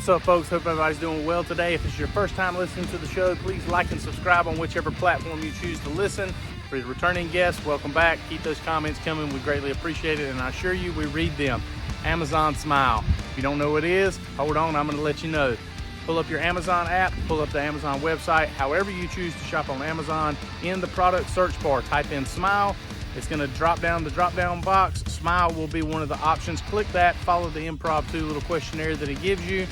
What's up, folks? Hope everybody's doing well today. If it's your first time listening to the show, please like and subscribe on whichever platform you choose to listen. For the returning guests, welcome back. Keep those comments coming. We greatly appreciate it, and I assure you we read them. Amazon Smile. If you don't know what it is, hold on, I'm going to let you know. Pull up your Amazon app, pull up the Amazon website, however you choose to shop on Amazon. In the product search bar, type in Smile. It's going to drop down the drop-down box. Smile will be one of the options. Click that, follow the Improv 2 little questionnaire that it gives you.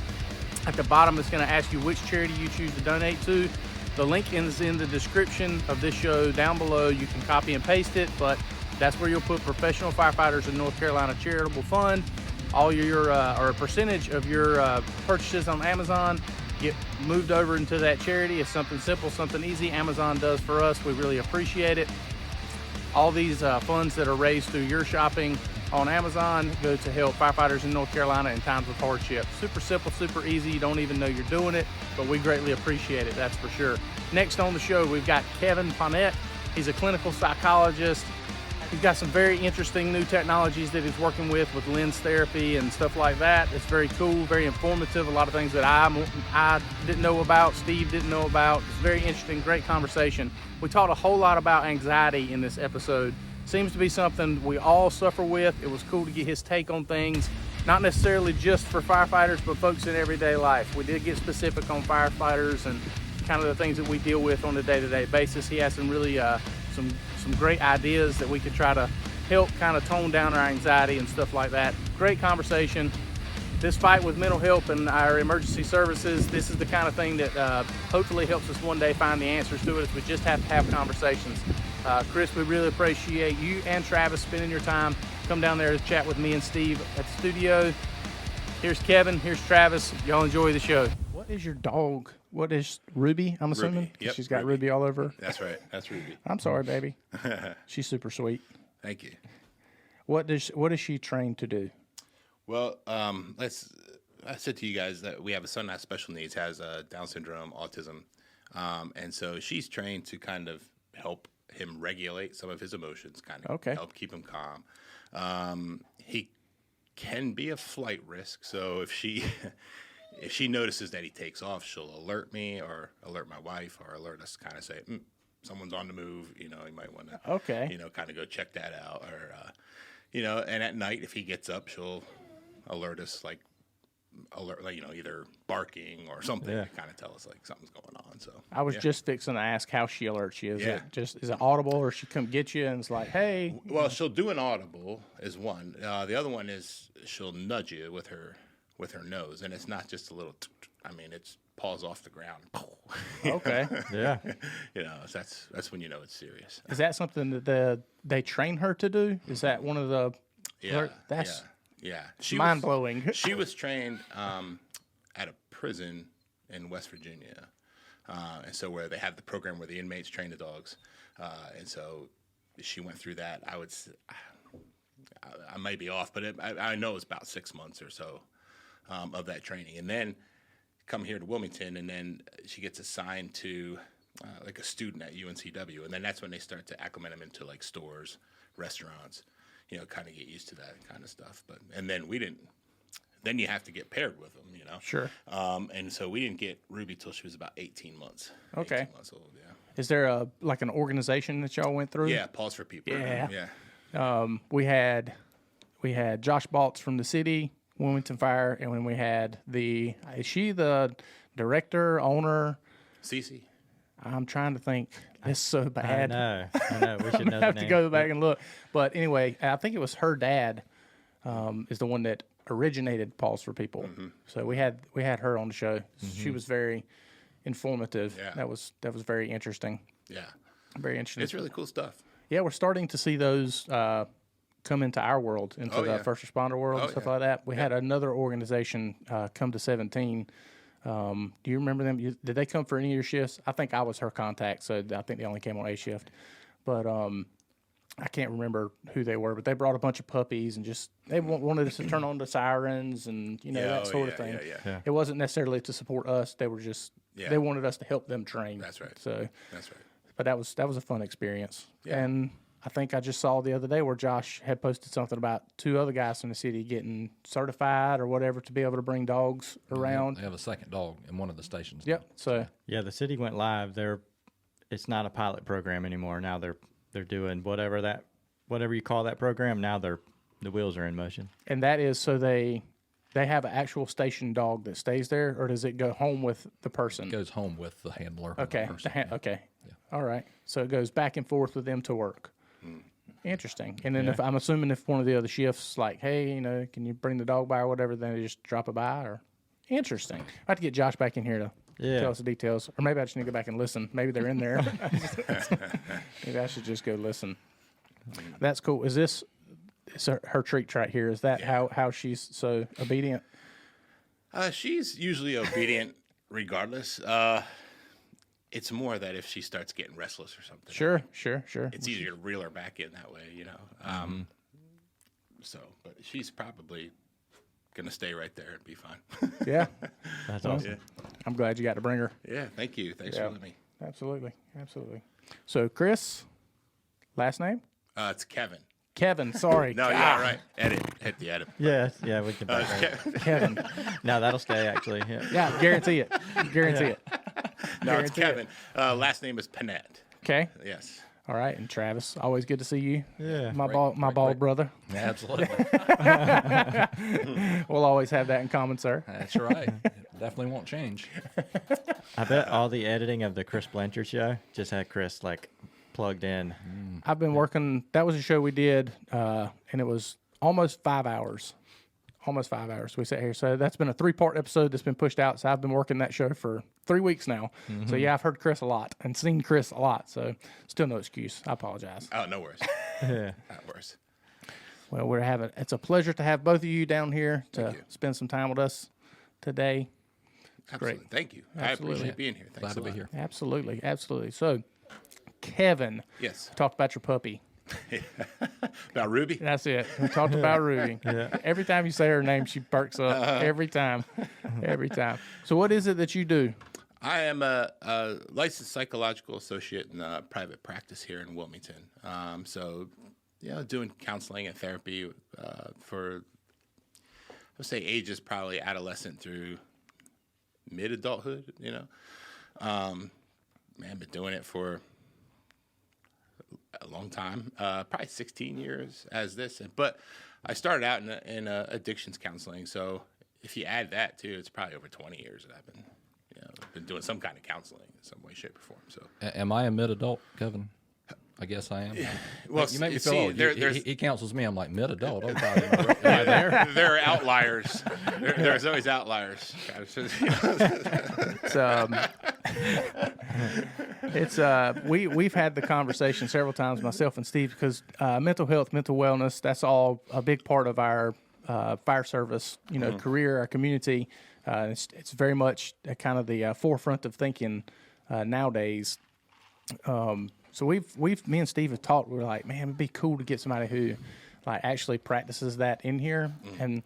At the bottom, it's going to ask you which charity you choose to donate to. The link is in the description of this show down below. You can copy and paste it, but that's where you'll put Professional Firefighters in North Carolina Charitable Fund. All your, or a percentage of your purchases on Amazon get moved over into that charity. It's something simple, something easy. Amazon does for us. We really appreciate it. All these funds that are raised through your shopping on Amazon go to help firefighters in North Carolina in times of hardship. Super simple, super easy. You don't even know you're doing it, but we greatly appreciate it, that's for sure. Next on the show, we've got Keven Ponnett. He's a clinical psychologist. He's got some very interesting new technologies that he's working with lens therapy and stuff like that. It's very cool, very informative. A lot of things that I didn't know about, Steve didn't know about. It's very interesting, great conversation. We talked a whole lot about anxiety in this episode. Seems to be something we all suffer with. It was cool to get his take on things, not necessarily just for firefighters, but folks in everyday life. We did get specific on firefighters and kind of the things that we deal with on a day-to-day basis. He has some really some great ideas that we could try to help kind of tone down our anxiety and stuff like that. Great conversation. This fight with mental health and our emergency services, this is the kind of thing that hopefully helps us one day find the answers to it, if we just have to have conversations. Chris, we really appreciate you and Travis spending your time. Come down there to chat with me and Steve at the studio. Here's Keven, here's Travis. Y'all enjoy the show. What is your dog? What is Ruby, I'm assuming? Ruby. Yep, she's got Ruby all over her. That's right. That's Ruby. I'm sorry, baby. She's super sweet. Thank you. What is she trained to do? Well, I said to you guys that we have a son that has special needs, has Down syndrome, autism. And so she's trained to kind of help him regulate some of his emotions, kind of help keep him calm. He can be a flight risk. So if she notices that he takes off, she'll alert me or alert my wife or alert us, kind of say, someone's on the move. You know, you might want to, kind of go check that out. Or, and at night, if he gets up, she'll alert us, either barking or something to kind of tell us like something's going on. So I was just fixing to ask how she alerts you. Is it audible, or she come get you and it's like, hey? Well, she'll do an audible is one. The other one is she'll nudge you with her nose, and it's not just a little. It's paws off the ground. Okay. Yeah. So that's when you know it's serious. Is that something that they train her to do? Is that one of the? Yeah. Mind blowing. She was trained at a prison in West Virginia, and so where they have the program where the inmates train the dogs, and so she went through that. I may be off, but I know it's about 6 months or so of that training, and then come here to Wilmington, and then she gets assigned to like a student at UNCW, and then that's when they start to acclimate them into like stores, restaurants, kind of get used to that kind of stuff. And then then you have to get paired with them, Sure. And so we didn't get Ruby till she was about 18 months. Okay. 18 months old, yeah. Is there an organization that y'all went through? Yeah, Pause for People. Yeah. We had Josh Baltz from the city, Wilmington Fire, and when we had is she the director, owner? Cece. I'm trying to think. It's so bad. I know. We should know the name. have to go back and look. But anyway, I think it was her dad is the one that originated Pause for People. Mm-hmm. So we had her on the show. Mm-hmm. She was very informative. Yeah. That was very interesting. Yeah. Very interesting. It's really cool stuff. Yeah, we're starting to see those come into our world, into the first responder world and stuff like that. We had another organization come to 17. Do you remember them? Did they come for any of your shifts? I think I was her contact, so I think they only came on A shift. But I can't remember who they were, but they brought a bunch of puppies and just they wanted us to turn on the sirens and that sort of thing. Yeah. It wasn't necessarily to support us. They were just they wanted us to help them train. That's right. So that's right. But that was a fun experience. Yeah. And I think I just saw the other day where Josh had posted something about 2 other guys in the city getting certified or whatever to be able to bring dogs around. They have a second dog in one of the stations. Yep. now. So Yeah, the city went live. It's not a pilot program anymore. Now they're doing whatever you call that program. Now the wheels are in motion. and that is so they have an actual station dog that stays there, or does it go home with the person? It goes home with the handler. or the Okay. person. Okay. All right. So it goes back and forth with them to work. Interesting. And then if I'm assuming if one of the other shifts like, hey, can you bring the dog by or whatever, then they just drop it by or interesting. I have to get Josh back in here to tell us the details. Or maybe I just need to go back and listen. Maybe they're in there. Maybe I should just go listen. That's cool. Is this her treat right here? Is that how she's so obedient? She's usually obedient regardless. It's more that if she starts getting restless or something. Sure. It's easier to reel her back in that way, So, but she's probably gonna stay right there and be fine. Yeah. That's awesome. Yeah. I'm glad you got to bring her. Yeah, thank you. Thanks for letting me. Absolutely. So, Chris, last name? It's Kevin. Kevin, sorry. No, yeah, right. Hit the edit. Yeah, we can. Kevin. No, that'll stay actually. Yeah. Yeah, guarantee it. It. No, it's Guarantee it. Kevin. Last name is Ponnett. Okay. Yes. All right. And Travis, always good to see you. Yeah. My bald brother. Absolutely. We'll always have that in common, sir. That's right. Definitely won't change. I bet all the editing of the Chris Blanchard show just had Chris plugged in. I've been working. That was a show we did, and it was almost 5 hours. We sat here. So that's been a 3-part episode that's been pushed out. So I've been working that show for 3 weeks now. So yeah, I've heard Chris a lot and seen Chris a lot. So still no excuse. I apologize. Oh, no worries. Yeah. Not worries. Well, it's a pleasure to have both of you down here to Thank you. spend some time with us today. Absolutely. Great. Thank you. Absolutely. I appreciate being here. Thanks Glad to a be lot. here. Absolutely. So, Kevin, Yes. talked about your puppy. About Ruby? That's it. We talked about Ruby. Every time you say her name, she perks up. Every time. So what is it that you do? I am a licensed psychological associate in private practice here in Wilmington. So, doing counseling and therapy for, I would say, ages probably adolescent through mid-adulthood, Man, been doing it for a long time, probably 16 years as this. But I started out in addictions counseling. So if you add that too, it's probably over 20 years that I've been doing some kind of counseling in some way, shape, or form. So Am I a mid-adult, Kevin? I guess I am. well, You make me see, feel old. there's He counsels me. I'm like mid-adult. Oh, God. Am I there? there are outliers. There's always outliers. We've had the conversation several times, myself and Steve, because mental health, mental wellness, that's all a big part of our fire service, career, our community. It's very much kind of the forefront of thinking nowadays. So me and Steve have talked. We're like, man, it'd be cool to get somebody who actually practices that in here. And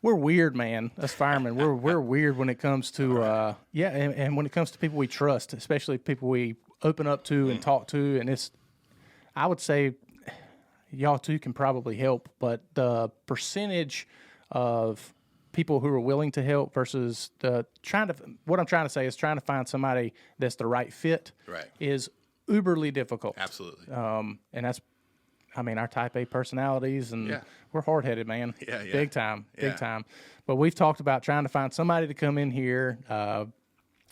we're weird, man. Us firemen, we're weird when it comes to and when it comes to people we trust, especially people we open up to and talk to. And I would say y'all too can probably help, but the percentage of people who are willing to help versus what I'm trying to say is trying to find somebody that's the right fit Right. is uberly difficult. Absolutely. And that's, our type A personalities, and we're hard-headed, man. Yeah. Big time. Yeah. But we've talked about trying to find somebody to come in here.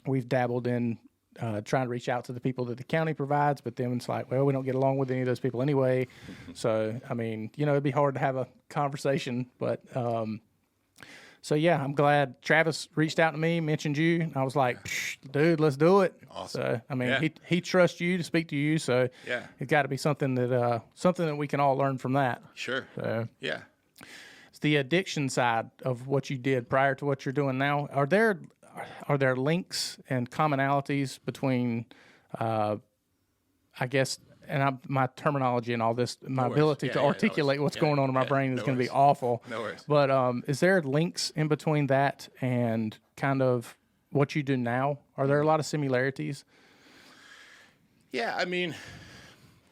We've dabbled in trying to reach out to the people that the county provides, but then it's like, well, we don't get along with any of those people anyway. So, it'd be hard to have a conversation, but so yeah, I'm glad Travis reached out to me, mentioned you, and I was like, dude, let's do it. Awesome. So he trusts you to speak to you, so it's got to be something that we can all learn from that. Sure. So Yeah. it's the addiction side of what you did prior to what you're doing now. Are there links and commonalities between, I guess, and my terminology and all this, my ability to articulate what's going on in my brain is going to be awful. No worries. But is there links in between that and kind of what you do now? Are there a lot of similarities? Yeah,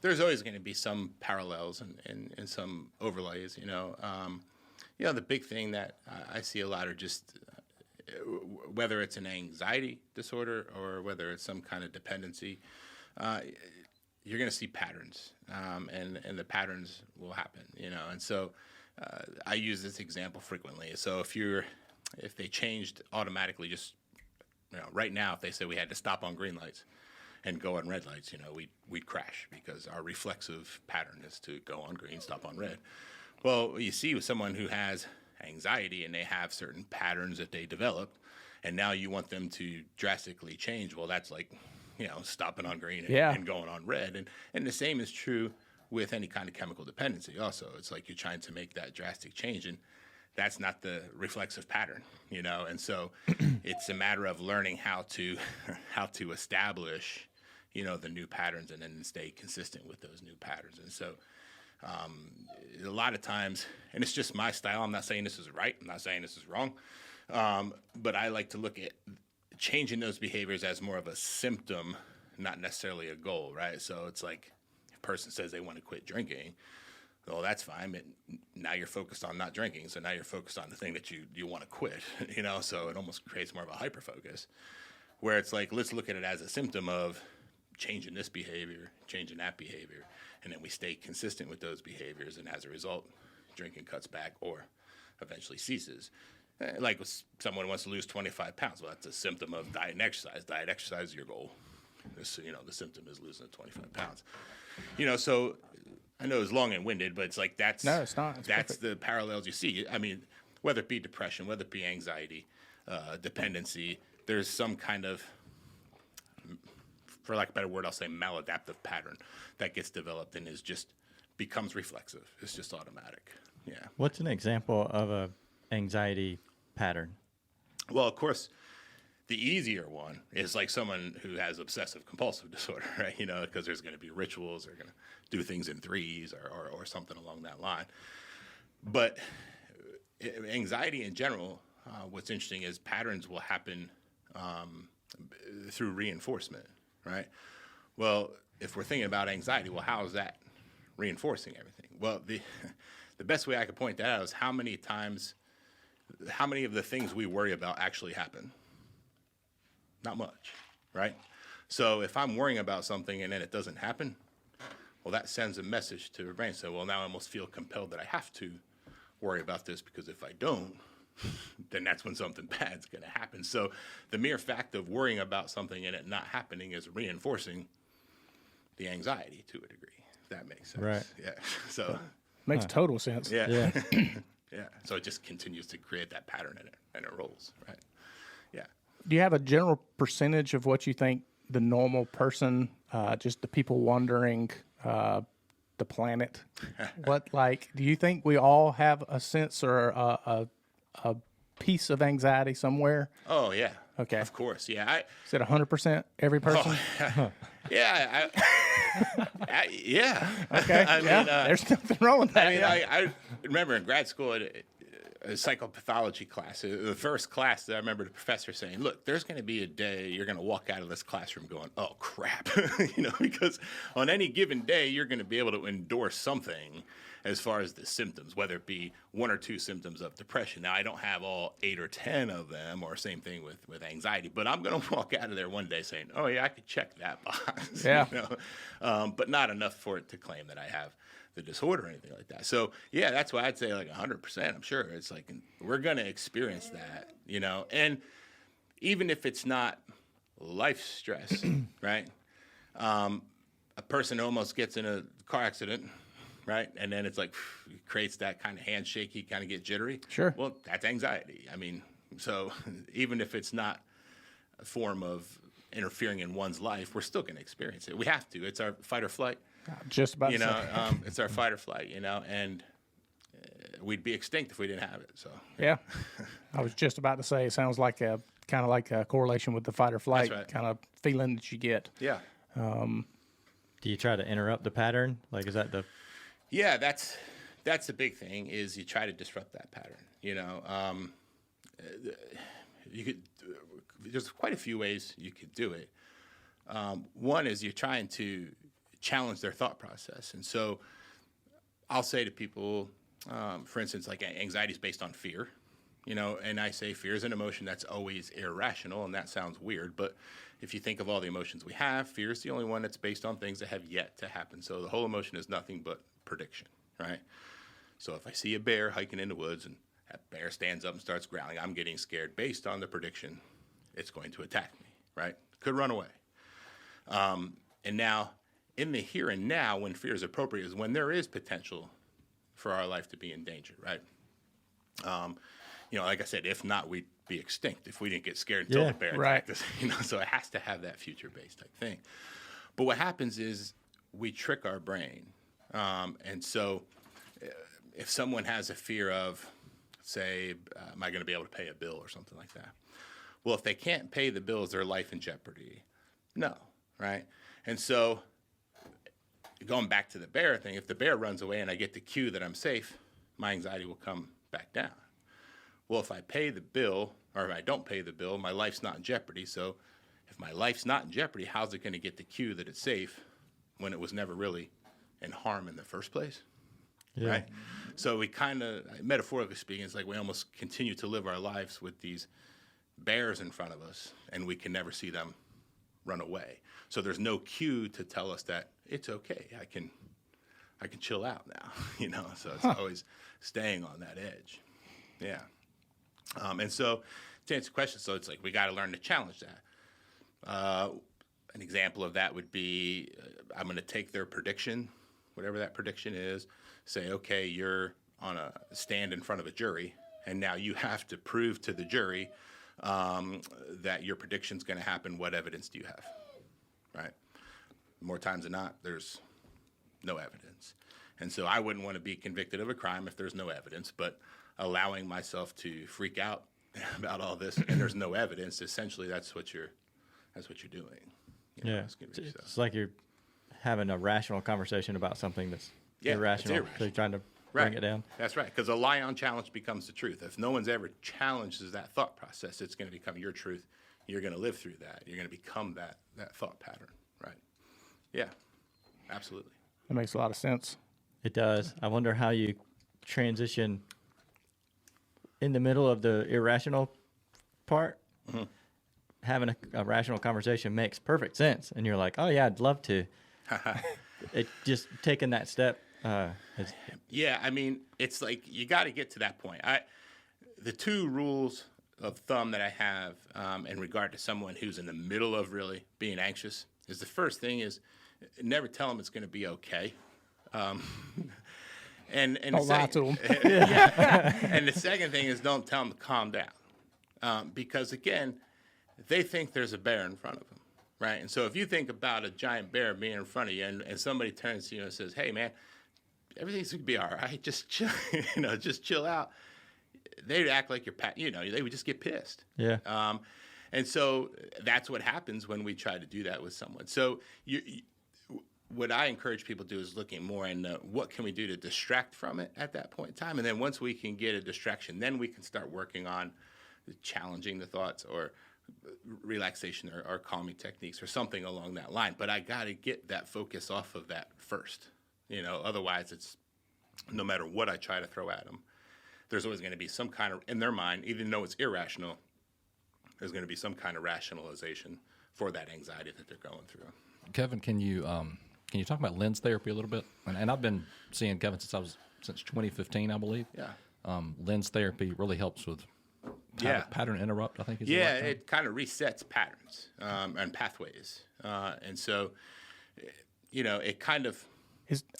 there's always going to be some parallels and some overlays. The big thing that I see a lot are just whether it's an anxiety disorder or whether it's some kind of dependency, you're going to see patterns, and the patterns will happen, And so I use this example frequently. So if they changed automatically, just right now, if they said we had to stop on green lights and go on red lights, we'd crash because our reflexive pattern is to go on green, stop on red. Well, you see with someone who has anxiety and they have certain patterns that they developed, and now you want them to drastically change. Well, that's like, stopping on green and going on red. And the same is true with any kind of chemical dependency also. It's like you're trying to make that drastic change, and that's not the reflexive pattern, And so it's a matter of learning how to establish, the new patterns and then stay consistent with those new patterns. And so a lot of times, and it's just my style, I'm not saying this is right, I'm not saying this is wrong, but I like to look at changing those behaviors as more of a symptom, not necessarily a goal, right? So it's like if a person says they want to quit drinking, well, that's fine, but now you're focused on not drinking, so now you're focused on the thing that you want to quit, so it almost creates more of a hyper-focus, where it's like, let's look at it as a symptom of changing this behavior, changing that behavior, and then we stay consistent with those behaviors, and as a result, drinking cuts back or eventually ceases. Like if someone wants to lose 25 pounds, well, that's a symptom of diet and exercise. Diet and exercise is your goal. The symptom is losing the 25 pounds. So I know it's long and winded, but it's like that's no, it's not. That's perfect. The parallels you see. I mean, whether it be depression, whether it be anxiety, dependency, there's some kind of, for lack of a better word, I'll say maladaptive pattern that gets developed and becomes reflexive. It's just automatic. Yeah. What's an example of a anxiety pattern? Well, of course, the easier one is like someone who has obsessive compulsive disorder, right? Because there's going to be rituals, they're going to do things in threes or something along that line. But anxiety in general, what's interesting is patterns will happen through reinforcement, right? Well, if we're thinking about anxiety, well, how is that reinforcing everything? Well, the best way I could point that out is how many of the things we worry about actually happen? Not much, right? So if I'm worrying about something and then it doesn't happen, well, that sends a message to the brain. So, well, now I almost feel compelled that I have to worry about this because if I don't, then that's when something bad's going to happen. So the mere fact of worrying about something and it not happening is reinforcing the anxiety to a degree, if that makes sense. Right. Yeah. So Makes total sense. yeah. Yeah. Yeah. So it just continues to create that pattern and it rolls, right? Yeah. Do you have a general percentage of what you think the normal person, just the people wandering the planet, do you think we all have a sense or a piece of anxiety somewhere? Oh, yeah. Okay. Of course. Yeah. Is it 100% every person? Yeah. Yeah. Okay. I mean, there's nothing wrong with that. I remember in grad school, a psychopathology class, the first class that I remember the professor saying, look, there's going to be a day you're going to walk out of this classroom going, oh, crap, because on any given day, you're going to be able to endorse something as far as the symptoms, whether it be one or two symptoms of depression. Now, I don't have all 8 or 10 of them, or same thing with anxiety, but I'm going to walk out of there one day saying, oh, yeah, I could check that box. Yeah. But not enough for it to claim that I have the disorder or anything like that. So, yeah, that's why I'd say like 100%, I'm sure. It's like we're going to experience that, and even if it's not life stress, right? A person almost gets in a car accident, right? And then it's like creates that kind of handshake, you kind of get jittery. Sure. Well, that's anxiety. I mean, so even if it's not a form of interfering in one's life, we're still going to experience it. We have to. It's our fight or flight. Just about to say. It's our fight or flight, and we'd be extinct if we didn't have it. So Yeah. I was just about to say, it sounds like a kind of like a correlation with the fight or flight right. kind of feeling that you get. yeah. Do you try to interrupt the pattern? Like, is that the... Yeah, that's the big thing is you try to disrupt that pattern. You could. There's quite a few ways you could do it. One is you're trying to challenge their thought process. And so I'll say to people, for instance, like anxiety is based on fear, and I say fear is an emotion that's always irrational, and that sounds weird, but if you think of all the emotions we have, fear is the only one that's based on things that have yet to happen. So the whole emotion is nothing but prediction, right? So if I see a bear hiking in the woods and that bear stands up and starts growling, I'm getting scared based on the prediction it's going to attack me, right? Could run away. And now, in the here and now, when fear is appropriate, is when there is potential for our life to be in danger, right? Like I said, if not, we'd be extinct if we didn't get scared until the bear attacked us. So it has to have that future-based type thing. But what happens is we trick our brain. And so if someone has a fear of, say, am I going to be able to pay a bill or something like that? Well, if they can't pay the bill, is their life in jeopardy? No, right? And so going back to the bear thing, if the bear runs away and I get the cue that I'm safe, my anxiety will come back down. Well, if I pay the bill or if I don't pay the bill, my life's not in jeopardy. So if my life's not in jeopardy, how's it going to get the cue that it's safe when it was never really in harm in the first place? Yeah. Right? So we kind of, metaphorically speaking, it's like we almost continue to live our lives with these bears in front of us, and we can never see them run away. So there's no cue to tell us that it's okay. I can chill out now, So it's always staying on that edge. Yeah. And so to answer the question, so it's like we got to learn to challenge that. An example of that would be I'm going to take their prediction, whatever that prediction is, say, okay, you're on a stand in front of a jury, and now you have to prove to the jury that your prediction's going to happen. What evidence do you have? Right? More times than not, there's no evidence. And so I wouldn't want to be convicted of a crime if there's no evidence, but allowing myself to freak out about all this and there's no evidence, essentially that's what you're doing. It's like you're having a rational conversation about something that's irrational. So you're trying to bring it down. That's right, because a lie unchallenged becomes the truth. If no one's ever challenges that thought process, it's going to become your truth. You're going to live through that. You're going to become that thought pattern, right? Yeah, absolutely. That makes a lot of sense. It does. I wonder how you transition in the middle of the irrational part. Mm-hmm. Having a rational conversation makes perfect sense, and you're like, "Oh yeah, I'd love to." It just taking that step. Yeah, I mean, it's like you got to get to that point. The two rules of thumb that I have in regard to someone who's in the middle of really being anxious is the first thing is never tell them it's going to be okay. And don't lie to them. And the second thing is don't tell them to calm down, because again, they think there's a bear in front of them, right? And so if you think about a giant bear being in front of you, and somebody turns to you and says, "Hey, man, everything's gonna be all right. Just chill, just chill out," they'd act like they would just get pissed. Yeah. And so that's what happens when we try to do that with someone. So what I encourage people to do is looking more into what can we do to distract from it at that point in time. And then once we can get a distraction, then we can start working on challenging the thoughts or relaxation or calming techniques or something along that line. But I got to get that focus off of that first. Otherwise it's no matter what I try to throw at them, there's always going to be some kind of, in their mind, even though it's irrational, there's going to be some kind of rationalization for that anxiety that they're going through. Keven, can you talk about lens therapy a little bit? And I've been seeing Keven since 2015, I believe. Yeah. Lens therapy really helps with pattern interrupt, I think is the Yeah, right term. it kind of resets patterns and pathways. And so, it kind of...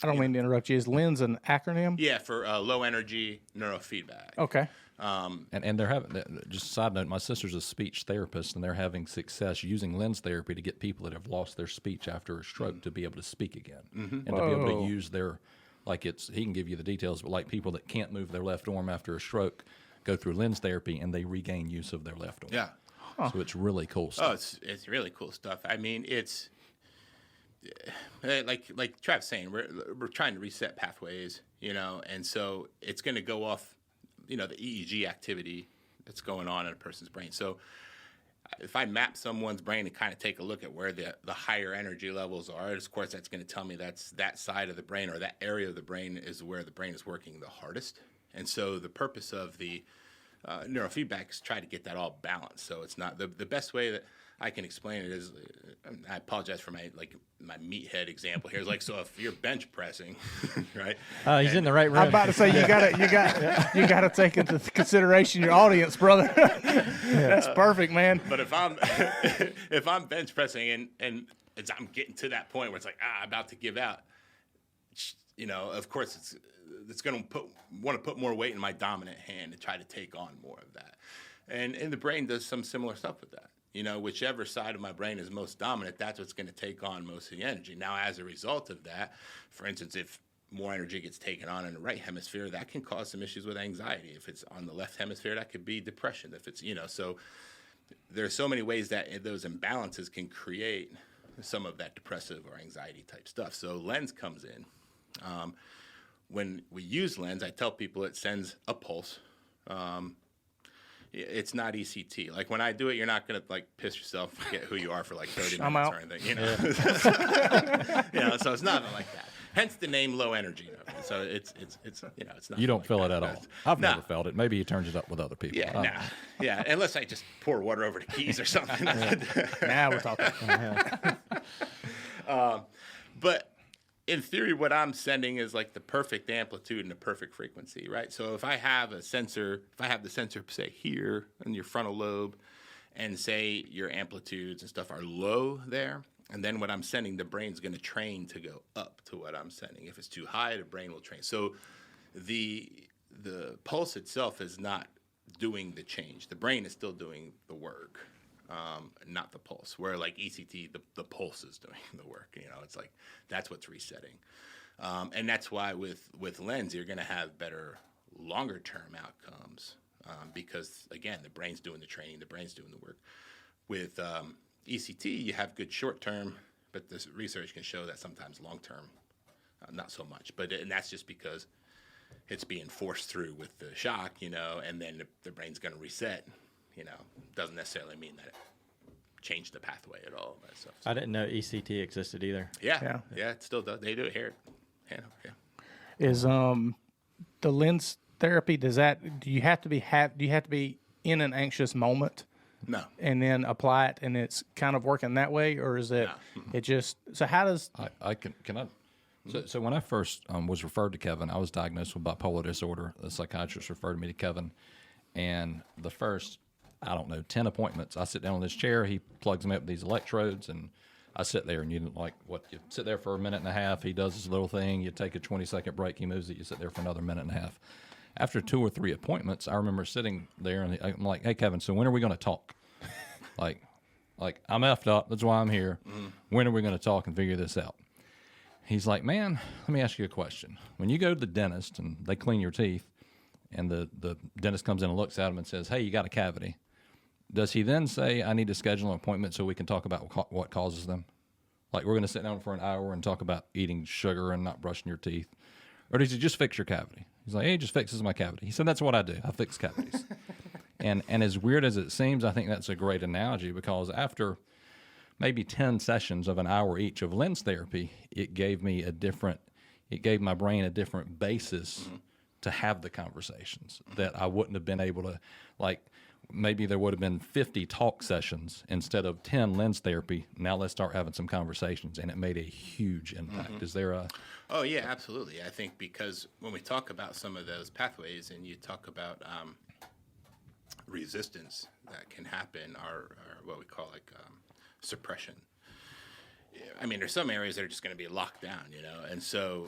I don't mean to interrupt you. Is LENS an acronym? Yeah, for low energy neurofeedback. Okay. And they're having, just a side note, my sister's a speech therapist, and they're having success using lens therapy to get people that have lost their speech after a stroke to be able to speak again. Mm-hmm. And to be able to use their, he can give you the details, but like people that can't move their left arm after a stroke go through lens therapy and they regain use of their left arm. Yeah. Huh. So it's really cool stuff. Oh, it's really cool stuff. I mean, it's like Travis saying, we're trying to reset pathways, and so it's going to go off, the EEG activity that's going on in a person's brain. So if I map someone's brain and kind of take a look at where the higher energy levels are, of course, that's going to tell me that's that side of the brain or that area of the brain is where the brain is working the hardest. And so the purpose of the neurofeedback is try to get that all balanced. So it's not the best way that I can explain it is, I apologize for my meathead example here. Is like, so if you're bench pressing, right? He's in the right room. I'm about to say you gotta take into consideration your audience, brother. That's perfect, man. But if I'm bench pressing and I'm getting to that point where it's like I'm about to give out, of course it's going to want to put more weight in my dominant hand and try to take on more of that, and the brain does some similar stuff with that. Whichever side of my brain is most dominant, that's what's going to take on most of the energy. Now, as a result of that, for instance, if more energy gets taken on in the right hemisphere, that can cause some issues with anxiety. If it's on the left hemisphere, that could be depression. If it's, so there's so many ways that those imbalances can create some of that depressive or anxiety type stuff. So lens comes in. When we use lens, I tell people it sends a pulse. It's not ECT. Like when I do it, you're not gonna piss yourself, forget who you are for 30 minutes out. or anything. So it's not like that. Hence the name low energy. So it's not. You don't like feel that. it at all. I've never felt it. Maybe he turns it up with other people. Yeah, yeah. Unless I just pour water over the keys or something. Now we're talking. But in theory, what I'm sending is the perfect amplitude and the perfect frequency, right? So if I have the sensor, say here in your frontal lobe, and say your amplitudes and stuff are low there, and then what I'm sending, the brain's going to train to go up to what I'm sending. If it's too high, the brain will train. So the pulse itself is not doing the change. The brain is still doing the work. Not the pulse, where ECT, the pulse is doing the work. It's that's what's resetting. And that's why with lens, you're going to have better longer term outcomes because, again, the brain's doing the training, the brain's doing the work. With ECT, you have good short term, but this research can show that sometimes long term, not so much. And that's just because it's being forced through with the shock, and then the brain's going to reset. Doesn't necessarily mean that it changed the pathway at all. That stuff. I didn't know ECT existed either. Yeah, it still does. They do it here. Yeah. Is the lens therapy? Do you have to be in an anxious moment? No. And then apply it, and it's kind of working that way, or is it? No. It just. So how does? So when I first was referred to Keven, I was diagnosed with bipolar disorder. The psychiatrist referred me to Keven, and the first 10 appointments, I sit down on this chair, he plugs me up with these electrodes, and I sit there, and you sit there for a minute and a half, he does his little thing, you take a 20-second break, he moves it, you sit there for another minute and a half. After 2 or 3 appointments, I remember sitting there, and I'm like, hey, Keven, so when are we going to talk? like, I'm effed up, that's why I'm here. When are we going to talk and figure this out? He's like, man, let me ask you a question. When you go to the dentist, and they clean your teeth, and the dentist comes in and looks at them and says, hey, you got a cavity. Does he then say, I need to schedule an appointment so we can talk about what causes them? We're going to sit down for an hour and talk about eating sugar and not brushing your teeth. Or does he just fix your cavity? He's like, hey, he just fixes my cavity. He said, that's what I do. I fix cavities. and as weird as it seems, I think that's a great analogy because after maybe 10 sessions of an hour each of lens therapy, it gave my brain a different basis to have the conversations that I wouldn't have been able to, maybe there would have been 50 talk sessions instead of 10 lens therapy. Now let's start having some conversations, and it made a huge impact. Is there a... Oh, yeah, absolutely. I think because when we talk about some of those pathways and you talk about resistance that can happen or what we call suppression. I mean, there's some areas that are just going to be locked down, and so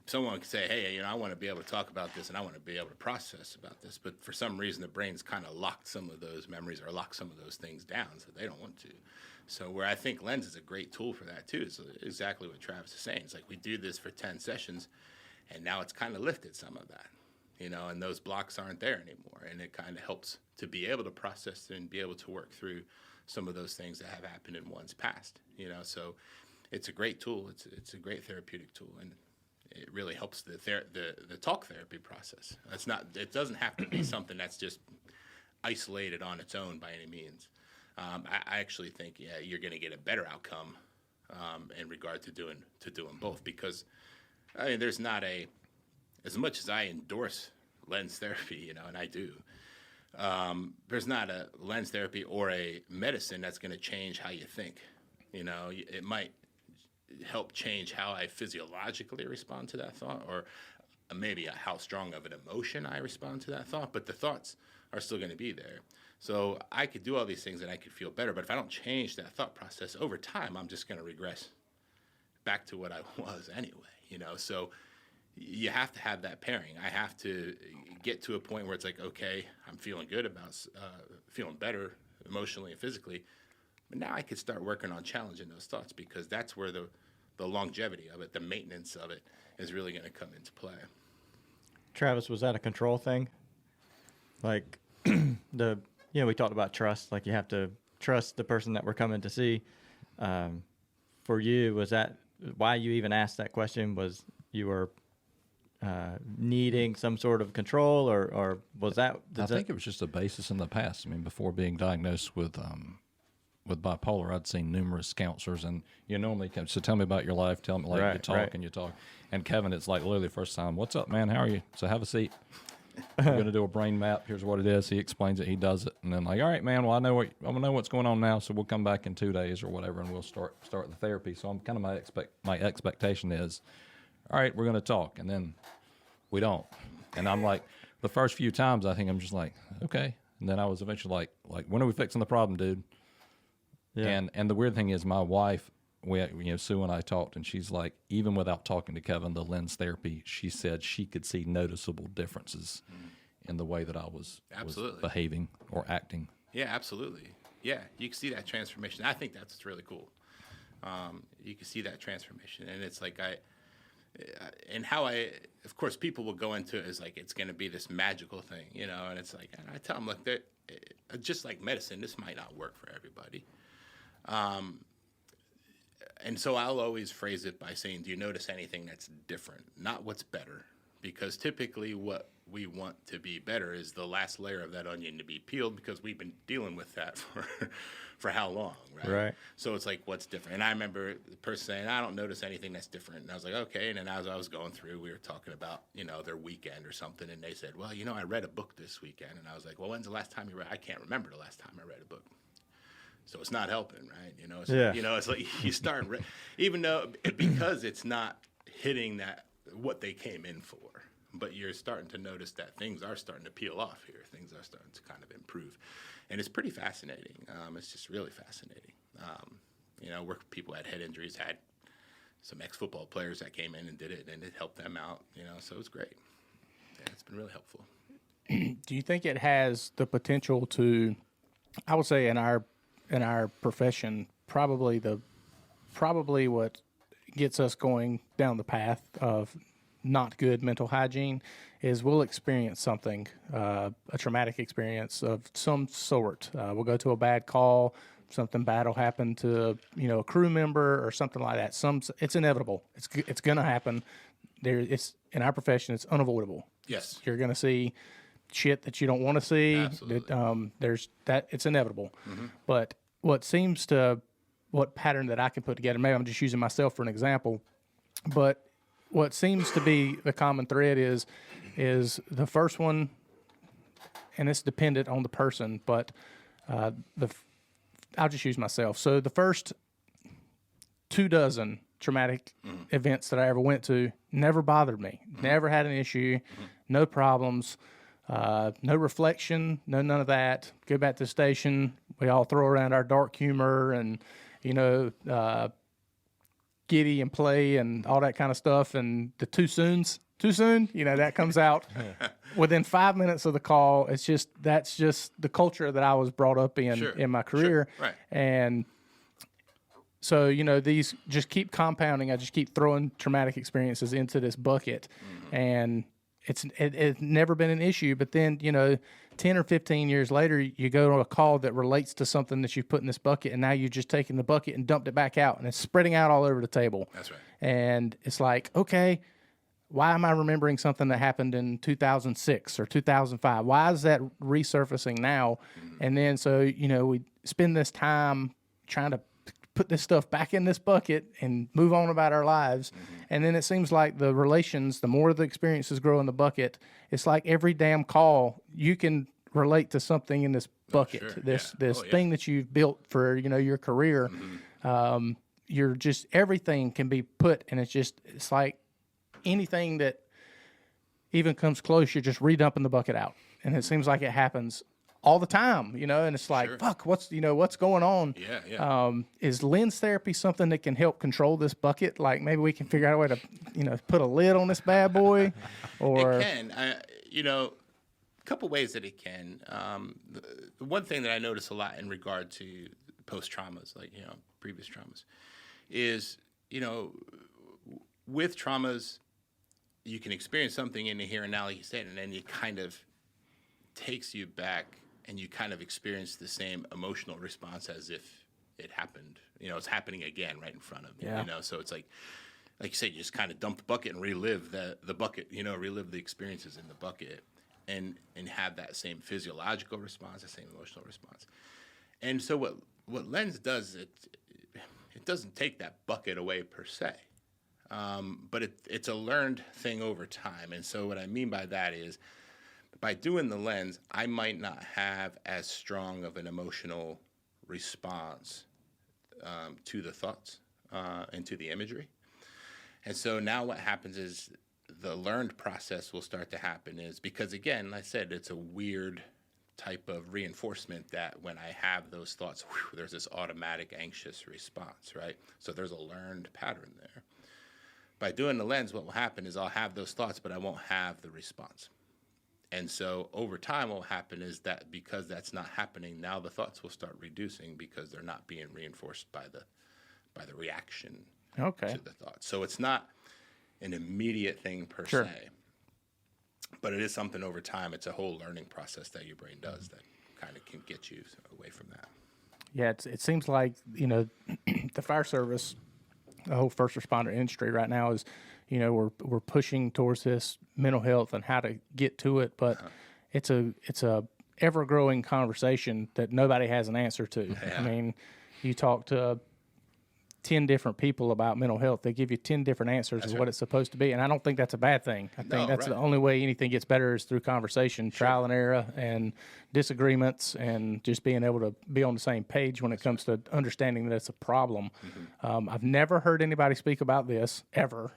someone can say, hey, I want to be able to talk about this and I want to be able to process about this. But for some reason, the brain's kind of locked some of those memories or locked some of those things down so they don't want to. So where I think lens is a great tool for that too is exactly what Travis is saying. It's we do this for 10 sessions and now it's kind of lifted some of that, and those blocks aren't there anymore. And it kind of helps to be able to process and be able to work through some of those things that have happened in one's past, So it's a great tool. It's a great therapeutic tool. And it really helps the talk therapy process. It doesn't have to be something that's just isolated on its own by any means. I actually think, you're going to get a better outcome in regard to doing both, because I mean, there's not as much as I endorse lens therapy, and I do. There's not a lens therapy or a medicine that's going to change how you think. It might help change how I physiologically respond to that thought, or maybe how strong of an emotion I respond to that thought, but the thoughts are still going to be there. So I could do all these things and I could feel better, but if I don't change that thought process over time, I'm just going to regress back to what I was anyway, So you have to have that pairing. I have to get to a point where it's like, okay, I'm feeling good about feeling better emotionally and physically, but now I could start working on challenging those thoughts, because that's where the longevity of it, the maintenance of it, is really going to come into play. Travis, was that a control thing? Like we talked about trust. Like, you have to trust the person that we're coming to see. For you, was that why you even asked that question? Was you were needing some sort of control, or was that? I think it was just a basis in the past. I mean, before being diagnosed with bipolar, I'd seen numerous counselors, and you normally come, so tell me about your life, tell me, like, you talk. And Keven, it's like literally the first time, what's up, man, how are you? So have a seat. We're going to do a brain map. Here's what it is. He explains it. He does it. And then like, all right, man, well, I know what's going on now, so we'll come back in 2 days or whatever, and we'll start the therapy. So I'm kind of my expectation is, all right, we're going to talk. And then we don't. And I'm like, the first few times, I think I'm just like, okay. And then I was eventually like, when are we fixing the problem, dude? Yeah. And the weird thing is, my wife, Sue and I talked, and she's like, even without talking to Keven, the lens therapy, she said she could see noticeable differences in the way that I was behaving or acting. Yeah, absolutely. Yeah, you can see that transformation. I think that's really cool. You can see that transformation, and it's like of course, people will go into it as like it's going to be this magical thing, and it's like, and I tell them, look, just like medicine, this might not work for everybody. And so I'll always phrase it by saying, do you notice anything that's different? Not what's better, because typically what we want to be better is the last layer of that onion to be peeled, because we've been dealing with that for how long, right? Right. So it's like, what's different? And I remember the person saying, I don't notice anything that's different. And I was like, okay. And then as I was going through, we were talking about, their weekend or something. And they said, well, I read a book this weekend. And I was like, well, when's the last time you read? I can't remember the last time I read a book. So it's not helping, right? It's like you start, even though, because it's not hitting what they came in for, but you're starting to notice that things are starting to peel off here. Things are starting to kind of improve. And it's pretty fascinating. It's just really fascinating. Where people had head injuries, had some ex-football players that came in and did it, and it helped them out, so it's great. Yeah, it's been really helpful. Do you think it has the potential to, I would say in our profession, probably what gets us going down the path of not good mental hygiene is we'll experience something, a traumatic experience of some sort. We'll go to a bad call, something bad will happen to a crew member or something like that. It's inevitable. It's going to happen. It's in our profession. It's unavoidable. Yes, you're going to see shit that you don't want to see. Absolutely. There's that. It's inevitable. Mm-hmm. But what pattern that I can put together, maybe I'm just using myself for an example, but what seems to be the common thread is the first one, and it's dependent on the person, but I'll just use myself. So the first 24 traumatic events that I ever went to never bothered me, never had an issue, no problems. No reflection, none of that. Go back to the station. We all throw around our dark humor and, giddy and play and all that kind of stuff. And the too soon, that comes out within 5 minutes of the call. That's just the culture that I was brought up in my career. Sure. Right. And so, these just keep compounding. I just keep throwing traumatic experiences into this bucket, and it's never been an issue. But then, 10 or 15 years later, you go to a call that relates to something that you've put in this bucket, and now you're just taking the bucket and dumped it back out, and it's spreading out all over the table. That's right. And it's like, okay, why am I remembering something that happened in 2006 or 2005? Why is that resurfacing now? And then, so, we spend this time trying to put this stuff back in this bucket and move on about our lives. And then it seems like the relations, the more the experiences grow in the bucket, it's like every damn call you can relate to something in this bucket, this thing that you've built for, your career. You're just, everything can be put, and it's like anything that even comes close, you're just redumping the bucket out. And it seems like it happens all the time, and it's like, fuck, what's going on? Is lens therapy something that can help control this bucket? Like maybe we can figure out a way to, put a lid on this bad boy, or it can, a couple ways that it can. The one thing that I notice a lot in regard to post traumas, like, previous traumas, is, with traumas, you can experience something in the here and now, like you said, and then it kind of takes you back and you kind of experience the same emotional response as if it happened. It's happening again right in front of you, so it's like you said, you just kind of dump the bucket and relive the bucket, relive the experiences in the bucket and have that same physiological response, the same emotional response. And so what lens does, it doesn't take that bucket away per se. But it's a learned thing over time. And so what I mean by that is, by doing the lens, I might not have as strong of an emotional response to the thoughts and to the imagery. And so now what happens is the learned process will start to happen is, because again, like I said, it's a weird type of reinforcement that when I have those thoughts, there's this automatic anxious response, right? So there's a learned pattern there. By doing the lens, what will happen is I'll have those thoughts, but I won't have the response. And so over time, what will happen is that because that's not happening, now the thoughts will start reducing because they're not being reinforced by the reaction to the thoughts. So it's not an immediate thing per se, but it is something over time. It's a whole learning process that your brain does that kind of can get you away from that. Yeah, it seems like, the fire service, the whole first responder industry right now is, we're pushing towards this mental health and how to get to it, but it's a ever growing conversation that nobody has an answer to. Yeah. I mean, you talk to 10 different people about mental health, they give you 10 different answers of what it's supposed to be, and I don't think that's a bad thing. I think that's the only way anything gets better is through conversation, trial and error, and disagreements, and just being able to be on the same page when it comes to understanding that it's a problem. I've never heard anybody speak about this ever,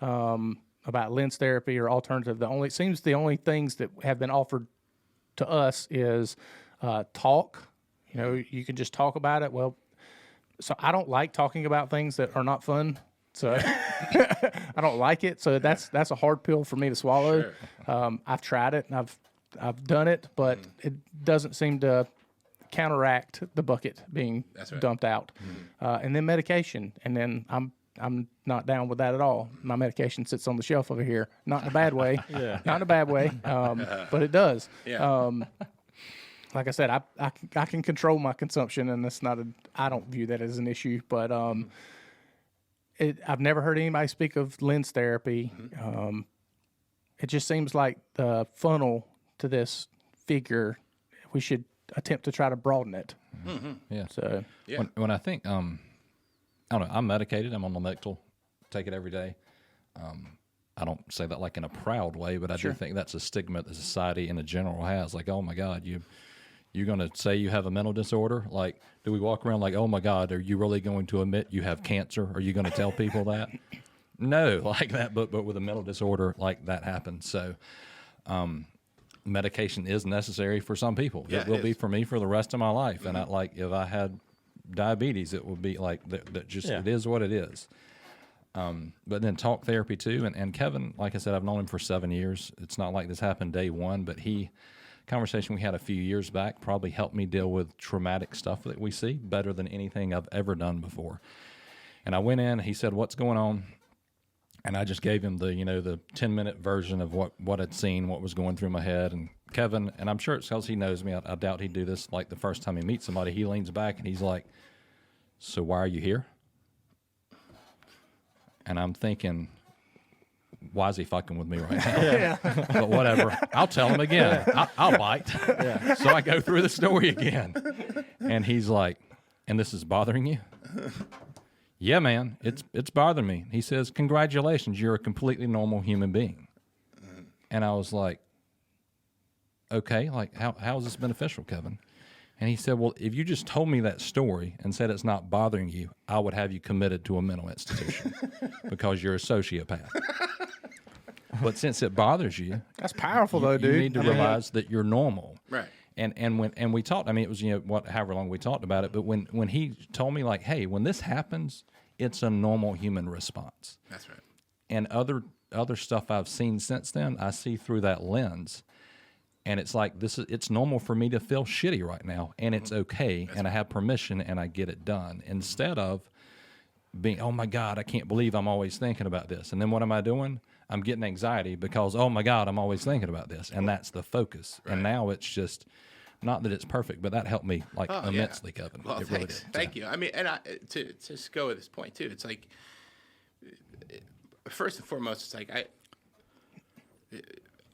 about lens therapy or alternative. It seems the only things that have been offered to us is talk. You can just talk about it. Well, so I don't like talking about things that are not fun. So I don't like it. So that's a hard pill for me to swallow. I've tried it and I've done it, but it doesn't seem to counteract the bucket being dumped out. And then medication. And then I'm not down with that at all. My medication sits on the shelf over here, not in a bad way, not in a bad way, but it does. Like I said, I can control my consumption, and that's I don't view that as an issue. But I've never heard anybody speak of lens therapy. It just seems like the funnel to this figure, we should attempt to try to broaden it. Yeah. So when I think, I don't know, I'm medicated. I'm on Lamictal, take it every day. I don't say that like in a proud way, but I do think that's a stigma that society in general has. Like, oh my God, you're going to say you have a mental disorder? Like, do we walk around like, oh my God, are you really going to admit you have cancer? Are you going to tell people that? No, like that, but with a mental disorder, like that happens. So medication is necessary for some people. It will be for me for the rest of my life. And if I had diabetes, it would be like that just it is what it is. But then talk therapy too. And Keven, like I said, I've known him for 7 years. It's not like this happened day one, but conversation we had a few years back probably helped me deal with traumatic stuff that we see better than anything I've ever done before. And I went in, he said, what's going on? And I just gave him the 10-minute version of what I'd seen, what was going through my head. And Keven, and I'm sure it's because he knows me, I doubt he'd do this like the first time he meets somebody, he leans back and he's like, so why are you here? And I'm thinking, why is he fucking with me right now? But whatever. I'll tell him again. I'll bite. So I go through the story again. And he's like, and this is bothering you? Yeah, man, it's bothering me. He says, congratulations, you're a completely normal human being. And I was like, okay, like how is this beneficial, Keven? And he said, well, if you just told me that story and said it's not bothering you, I would have you committed to a mental institution because you're a sociopath. But since it bothers you, That's powerful, though, dude. you need to realize that you're normal. Right. And when we talked, I mean, it was, however long we talked about it, but when he told me, like, hey, when this happens, it's a normal human response. That's right. And other stuff I've seen since then, I see through that lens. And it's like, it's normal for me to feel shitty right now, and it's okay, and I have permission, and I get it done. Instead of being, oh my God, I can't believe I'm always thinking about this. And then what am I doing? I'm getting anxiety because, oh my God, I'm always thinking about this. And that's the focus. Right. And now it's just, not that it's perfect, but that helped me immensely, Keven. Well, it thanks. really did. Thank you. I mean, and to just go with this point too, it's like, first and foremost, it's like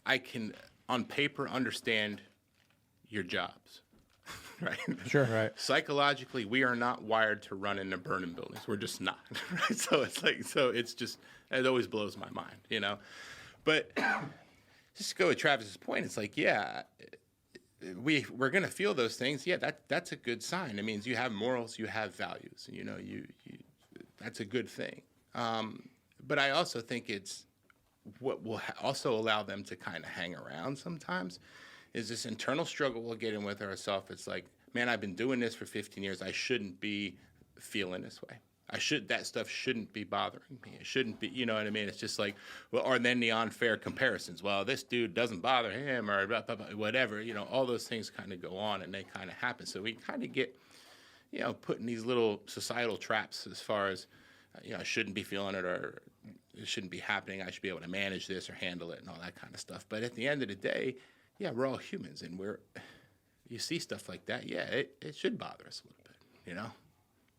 I can on paper understand your jobs, right? Sure. Right. Psychologically, we are not wired to run into burning buildings. We're just not, right? So it's just, it always blows my mind, But just to go with Travis's point, it's like, yeah, we're going to feel those things. Yeah, that's a good sign. It means you have morals, you have values, you that's a good thing. But I also think it's, what will also allow them to kind of hang around sometimes is this internal struggle we'll get in with ourselves. It's like, man, I've been doing this for 15 years. I shouldn't be feeling this way. That stuff shouldn't be bothering me. It shouldn't be, you know what I mean? It's just like, well, or then the unfair comparisons. Well, this dude doesn't bother him or blah, blah, blah, whatever. All those things kind of go on and they kind of happen. So we kind of get, put in these little societal traps as far as, I shouldn't be feeling it or it shouldn't be happening. I should be able to manage this or handle it and all that kind of stuff. But at the end of the day, yeah, we're all humans, and you see stuff like that. Yeah, it should bother us a little bit.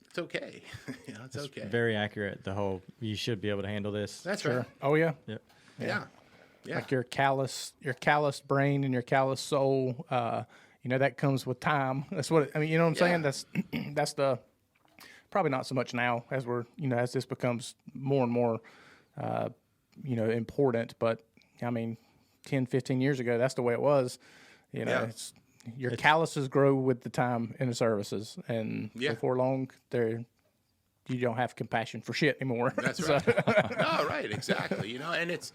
It's okay. It's okay. Very accurate. The whole, you should be able to handle this. That's Sure. right. Oh yeah. Yep. Yeah. Like your calloused brain and your calloused soul. That comes with time. That's what you know what I'm saying. That's the probably not so much now as as this becomes more and more important. But I mean, 10, 15 years ago, that's the way it was. It's your calluses grow with the time in the services, and before long, you don't have compassion for shit anymore. That's right. No, right, exactly. And it's,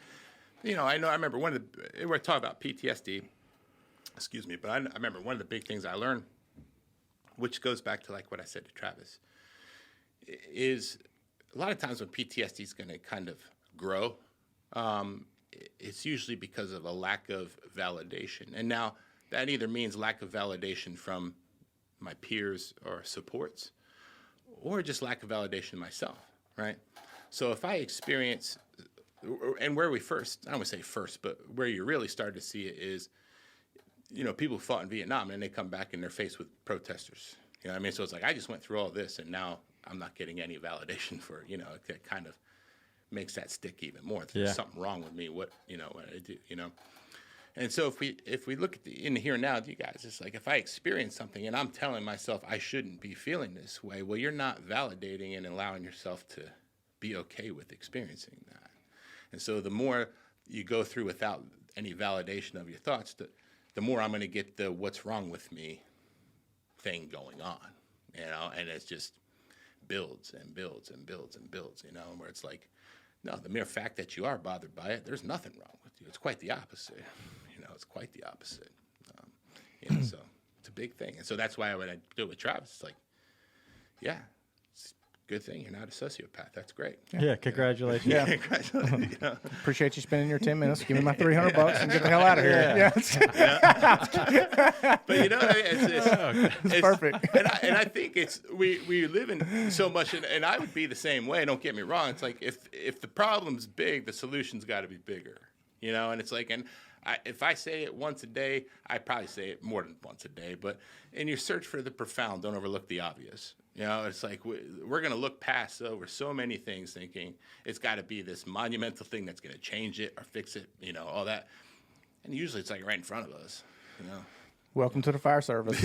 I remember we're talking about PTSD. Excuse me, but I remember one of the big things I learned, which goes back to like what I said to Travis, is a lot of times when PTSD is going to kind of grow, it's usually because of a lack of validation. And now that either means lack of validation from my peers or supports, or just lack of validation myself, right? So if I experience, and where we first, I don't want to say first, but where you really start to see it is, people fought in Vietnam and they come back and they're faced with protesters. You know what I mean? So it's like, I just went through all this and now I'm not getting any validation for, it kind of makes that stick even more. There's something wrong with me, what I do, And so if we look at in the here and now, you guys, it's like if I experience something and I'm telling myself I shouldn't be feeling this way, well, you're not validating and allowing yourself to be okay with experiencing that. And so the more you go through without any validation of your thoughts, the more I'm going to get the what's wrong with me thing going on, and it's just builds and builds and builds and builds, where it's like, no, the mere fact that you are bothered by it, there's nothing wrong with you. It's quite the opposite. It's quite the opposite. So it's a big thing. And so that's why when I do it with Travis, it's like, yeah, it's a good thing you're not a sociopath. That's great. Yeah, congratulations. Yeah. Congratulations. Appreciate you spending your 10 minutes. Give me my $300 and get the hell out of here. Yeah. But it's perfect. And I think we live in so much, and I would be the same way. Don't get me wrong. It's like if the problem's big, the solution's got to be bigger. And it's like, if I say it once a day, I probably say it more than once a day. But in your search for the profound, don't overlook the obvious. You know, it's like we're going to look past over so many things thinking it's got to be this monumental thing that's going to change it or fix it, you know, all that. And usually it's like right in front of us, you know. Welcome to the fire service.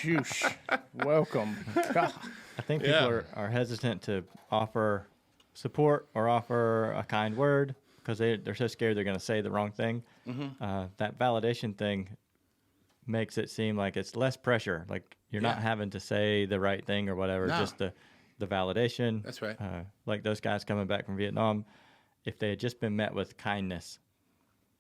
Shoosh. Welcome. God. I think people are hesitant to offer support or offer a kind word because they're so scared they're going to say the wrong thing. That validation thing makes it seem like it's less pressure. Like you're not having to say the right thing or whatever, just the validation. That's right. Like those guys coming back from Vietnam, if they had just been met with kindness,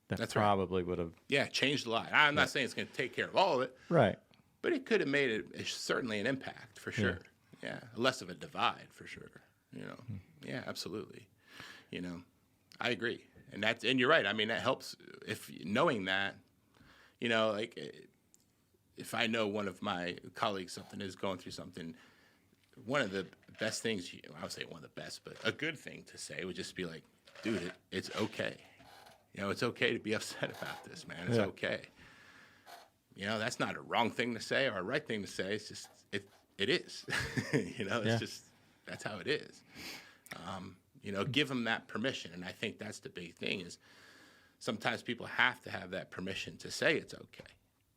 that probably would have. Yeah, changed a lot. I'm not saying it's going to take care of all of it. Right. But it could have made it certainly an impact for sure. Yeah. Less of a divide for sure. You know. Yeah, absolutely. You know, I agree. And you're right. I mean, that helps if knowing that, you know, like if I know one of my colleagues is going through something, one of the best things, I would say one of the best, but a good thing to say would just be like, dude, it's okay. You know, it's okay to be upset about this, man. It's okay. You know, that's not a wrong thing to say or a right thing to say. It's just, it is. You know, it's just, that's how it is. You know, give them that permission. And I think that's the big thing is sometimes people have to have that permission to say it's okay.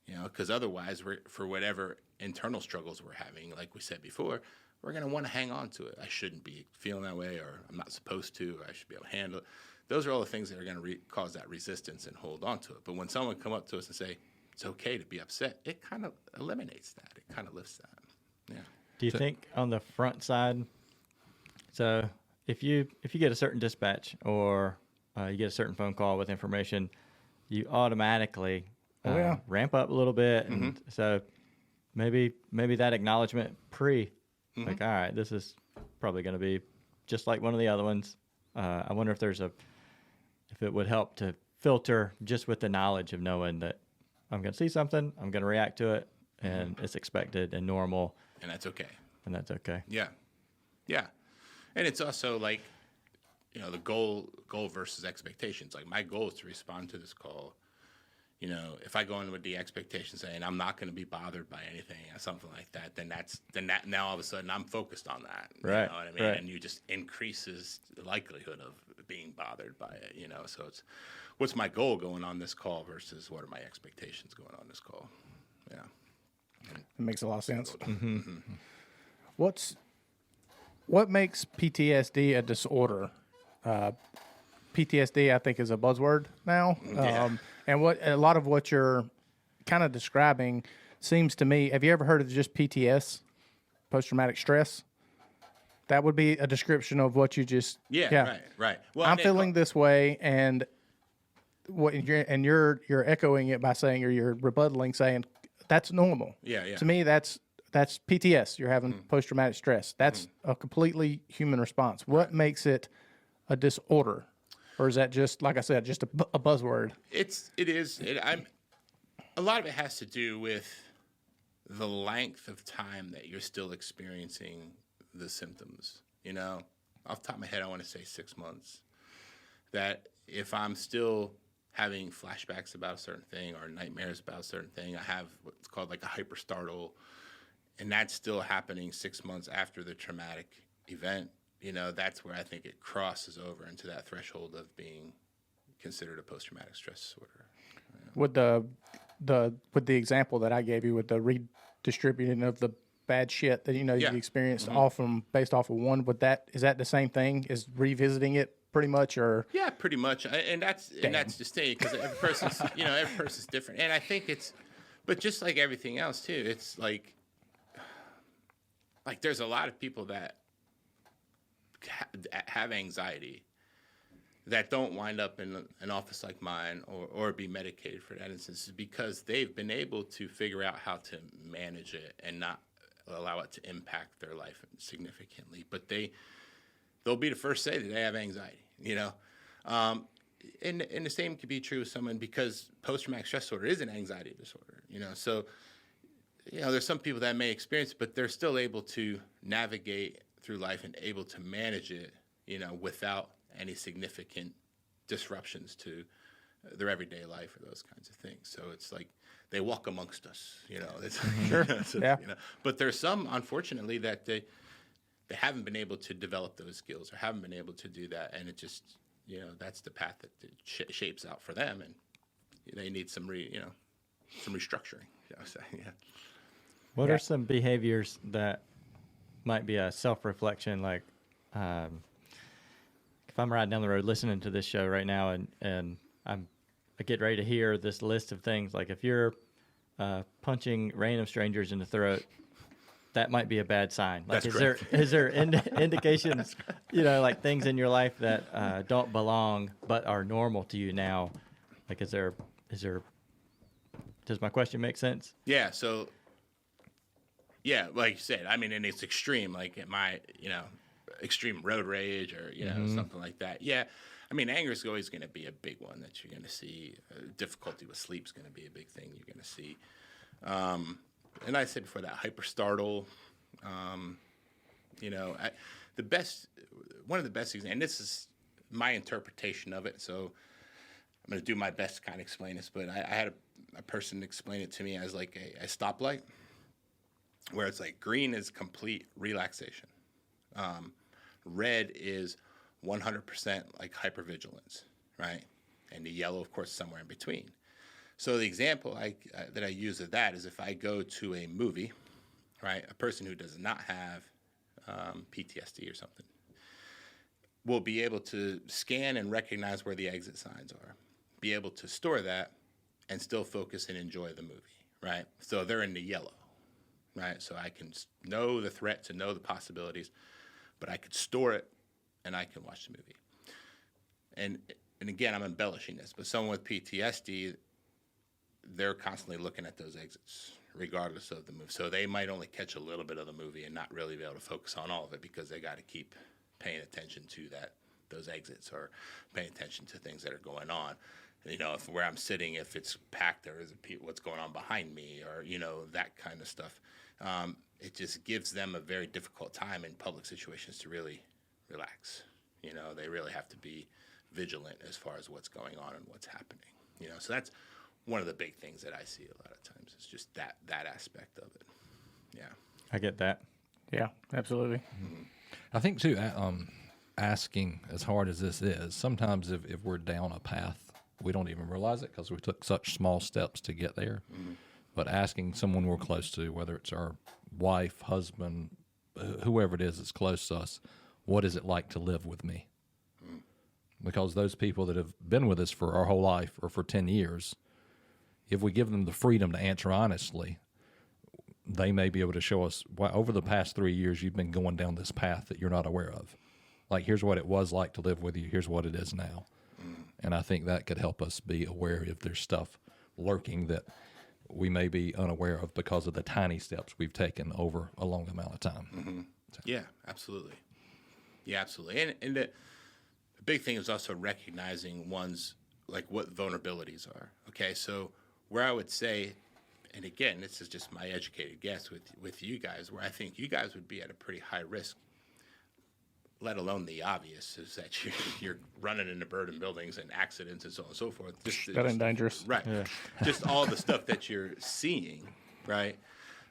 You know, because otherwise, for whatever internal struggles we're having, like we said before, we're going to want to hang on to it. I shouldn't be feeling that way, or I'm not supposed to, or I should be able to handle it. Those are all the things that are going to cause that resistance and hold on to it. But when someone come up to us and say, it's okay to be upset, it kind of eliminates that. It kind of lifts that. Yeah. Do you think on the front side, so if you get a certain dispatch or you get a certain phone call with information, you automatically ramp up a little bit. And so maybe that acknowledgement like, all right, this is probably going to be just like one of the other ones. I wonder if if it would help to filter just with the knowledge of knowing that I'm going to see something, I'm going to react to it, and it's expected and normal. And that's okay. Yeah. Yeah. And it's also like, you know, the goal versus expectations. Like my goal is to respond to this call. You know, if I go in with the expectation saying I'm not going to be bothered by anything or something like that, then that now all of a sudden I'm focused on that. Right. You know what I mean? Right. And you just increases the likelihood of being bothered by it, you know. So it's what's my goal going on this call versus what are my expectations going on this call? Yeah. It makes a lot of sense. What makes PTSD a disorder? PTSD, I think, is a buzzword now. And a lot of what you're kind of describing seems to me, have you ever heard of just PTS, post-traumatic stress? That would be a description of what you just... Right. Well, I'm feeling this way, and you're echoing it by saying, or you're rebuttaling, saying, that's normal. Yeah. To me, that's PTS. You're having post-traumatic stress. That's a completely human response. What makes it a disorder? Or is that just, like I said, just a buzzword? It is. A lot of it has to do with the length of time that you're still experiencing the symptoms. You know, off the top of my head, I want to say 6 months. That if I'm still having flashbacks about a certain thing or nightmares about a certain thing, I have what's called like a hyperstartle, and that's still happening 6 months after the traumatic event. You know, that's where I think it crosses over into that threshold of being considered a post-traumatic stress disorder. With the example that I gave you with the redistributing of the bad shit that you experienced based off of one, is that the same thing? Is revisiting it pretty much, or? Yeah, pretty much, and that's just thing because every person's different, and I think but just like everything else too, it's like there's a lot of people that have anxiety that don't wind up in an office like mine or be medicated for that instance because they've been able to figure out how to manage it and not allow it to impact their life significantly. But they'll be the first to say that they have anxiety, you know. And the same could be true with someone because post-traumatic stress disorder is an anxiety disorder, you know. So, you know, there's some people that may experience it, but they're still able to navigate through life and able to manage it, you know, without any significant disruptions to their everyday life or those kinds of things. So it's like they walk amongst us, you know. It's, Sure. Yeah. You know, but there's some, unfortunately, that they haven't been able to develop those skills or haven't been able to do that, and it just, you know, that's the path that it shapes out for them, and they need some some restructuring. You know, so, yeah. What are some behaviors that might be a self-reflection? Like, if I'm riding down the road listening to this show right now, and I get ready to hear this list of things, like if you're punching random strangers in the throat, that might be a bad sign. Like, That's is there indications, you know, like things in your life that don't belong but are normal to you now? Like, is there? Does my question make sense? Yeah. So, yeah, like you said, I mean, and it's extreme, like my, you know, extreme road rage or, you know, something like that. Yeah. I mean, anger is always going to be a big one that you're going to see. Difficulty with sleep is going to be a big thing you're going to see. And I said before that, hyper startle, you know, one of the best things, and this is my interpretation of it, so I'm going to do my best to kind of explain this, but I had a person explain it to me as like a stoplight, where it's like green is complete relaxation. Red is 100% like hypervigilance, right? And the yellow, of course, somewhere in between. So the example that I use of that is if I go to a movie, right, a person who does not have PTSD or something will be able to scan and recognize where the exit signs are, be able to store that, and still focus and enjoy the movie, right? So they're in the yellow, right? So I can know the threat, to know the possibilities, but I could store it and I can watch the movie. And again, I'm embellishing this, but someone with PTSD, they're constantly looking at those exits, regardless of the movie. So they might only catch a little bit of the movie and not really be able to focus on all of it because they got to keep paying attention to those exits, or paying attention to things that are going on. You know, if where I'm sitting, if it's packed, or is it what's going on behind me, or, you know, that kind of stuff. It just gives them a very difficult time in public situations to really relax. You know, they really have to be vigilant as far as what's going on and what's happening. You know, so that's one of the big things that I see a lot of times. It's just that aspect of it. Yeah. I get that. Yeah, absolutely. I think too, asking, as hard as this is, sometimes if we're down a path, we don't even realize it because we took such small steps to get there. But asking someone we're close to, whether it's our wife, husband, whoever it is that's close to us, what is it like to live with me? Because those people that have been with us for our whole life or for 10 years, if we give them the freedom to answer honestly, they may be able to show us, well, over the past 3 years, you've been going down this path that you're not aware of. Like, here's what it was like to live with you. Here's what it is now. And I think that could help us be aware if there's stuff lurking that we may be unaware of because of the tiny steps we've taken over a long amount of time. So. Yeah, absolutely. Yeah, absolutely. And the big thing is also recognizing one's, like, what vulnerabilities are. Okay, so where I would say, and again, this is just my educated guess with you guys, where I think you guys would be at a pretty high risk, let alone the obvious, is that you're running into burdened buildings and accidents and so on and so forth. That ain't dangerous. Right. Yeah. Just all the stuff that you're seeing, right?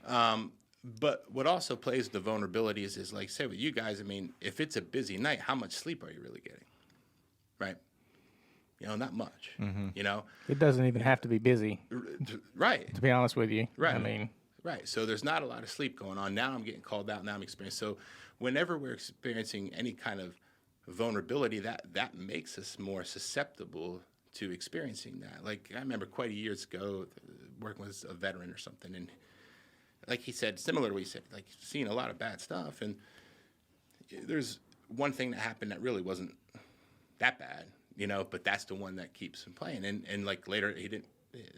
But what also plays the vulnerabilities is, like, say with you guys, I mean, if it's a busy night, how much sleep are you really getting? Right? You know, not much. You know? It doesn't even have to be busy. Right. To be honest with you. Right. I mean. Right. So there's not a lot of sleep going on. Now I'm getting called out. Now I'm experiencing. So whenever we're experiencing any kind of vulnerability, that makes us more susceptible to experiencing that. Like, I remember quite a years ago working with a veteran or something, and like he said, similar to what he said, like, seeing a lot of bad stuff. And there's one thing that happened that really wasn't that bad, you know, but that's the one that keeps him playing. And like later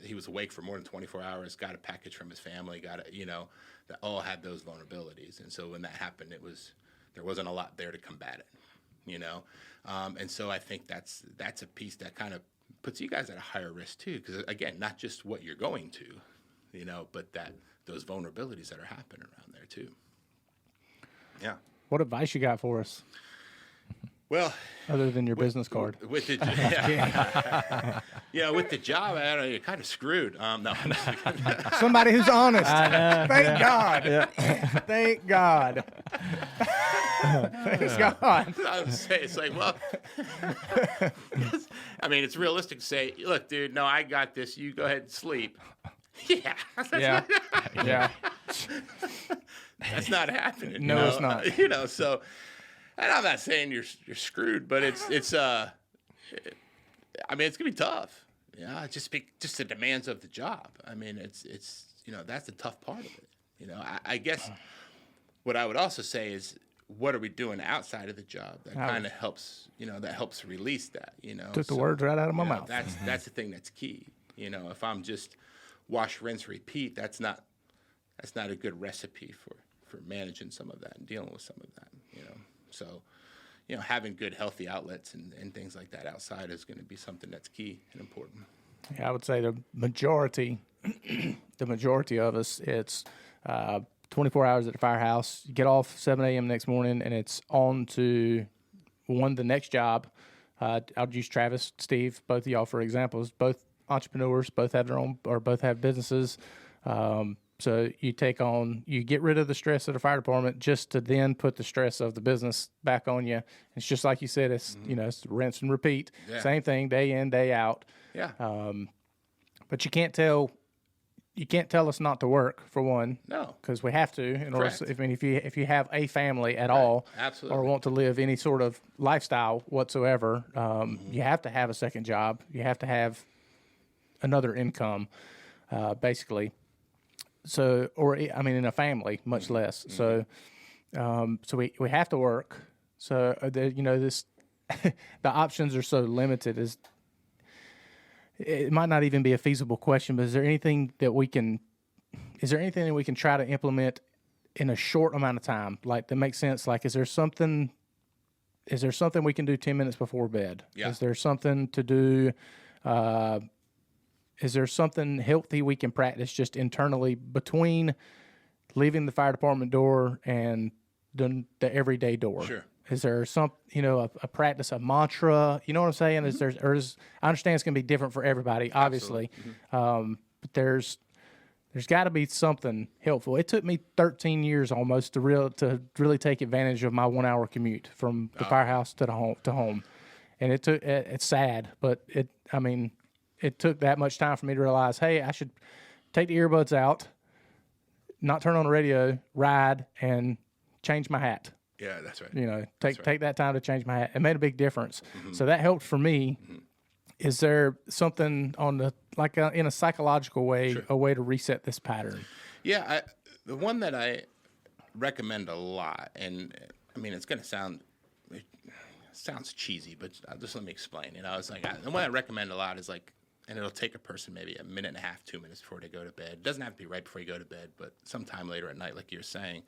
he was awake for more than 24 hours, got a package from his family, you know, that all had those vulnerabilities. And so when that happened, there wasn't a lot there to combat it, you know? And so I think that's a piece that kind of puts you guys at a higher risk too. Because again, not just what you're going to, you know, but those vulnerabilities that are happening around there too. Yeah. What advice you got for us? Well, other than your business card. with the with the job, I don't know, you're kind of screwed. No, Somebody who's honest. I know. Thank God. Yeah. Thank God. Thank God. I would say it's like, well, I mean, it's realistic to say, look, dude, no, I got this. You go ahead and sleep. Yeah. Yeah. Yeah. That's not happening. No, you know? it's not. So, and I'm not saying you're screwed, but it's I mean, it's gonna be tough. Yeah, just the demands of the job. I mean, it's that's the tough part of it. I guess what I would also say is, what are we doing outside of the job that kind of helps? That helps release that. Took the words right out of my mouth. That's the thing that's key. If I'm just wash, rinse, repeat, that's not a good recipe for managing some of that and dealing with some of that. So, having good, healthy outlets and things like that outside is going to be something that's key and important. Yeah, I would say the majority of us, it's 24 hours at the firehouse. You get off 7 a.m. next morning, and it's on to the next job. I'll use Travis, Steve, both of y'all for examples. Both entrepreneurs, both have their own, or both have businesses. So you get rid of the stress of the fire department just to then put the stress of the business back on you. It's just like you said, it's, it's rinse and repeat. Yeah. Same thing, day in, day out. Yeah. But you can't tell us not to work, for one. No. Because we have to. In order, Correct. if you have a family at all, Absolutely. or want to live any sort of lifestyle whatsoever, you have to have a second job. You have to have another income, basically. So, in a family, much less. So, we have to work. So, this the options are so limited. It might not even be a feasible question, but is there anything that we can try to implement in a short amount of time, like that makes sense? Like, is there something we can do 10 minutes before bed? Yeah. Is there something to do? Is there something healthy we can practice just internally between leaving the fire department door and the everyday door? Sure. Is there some, a practice, a mantra? You know what I'm saying? I understand it's going to be different for everybody, obviously. But there's got to be something helpful. It took me 13 years almost to really take advantage of my 1 hour commute from the firehouse to home. And it's sad, but it took that much time for me to realize, hey, I should take the earbuds out, not turn on the radio, ride, and change my hat. Yeah, that's right. Take that time to change my hat. It made a big difference. So that helped for me. Is there something in a psychological way, Sure. a way to reset this pattern? Yeah, the one that I recommend a lot, and it's going to sounds cheesy, but just let me explain. It's like the one I recommend a lot is like, and it'll take a person maybe a minute and a half, 2 minutes before they go to bed. It doesn't have to be right before you go to bed, but sometime later at night, like you're saying,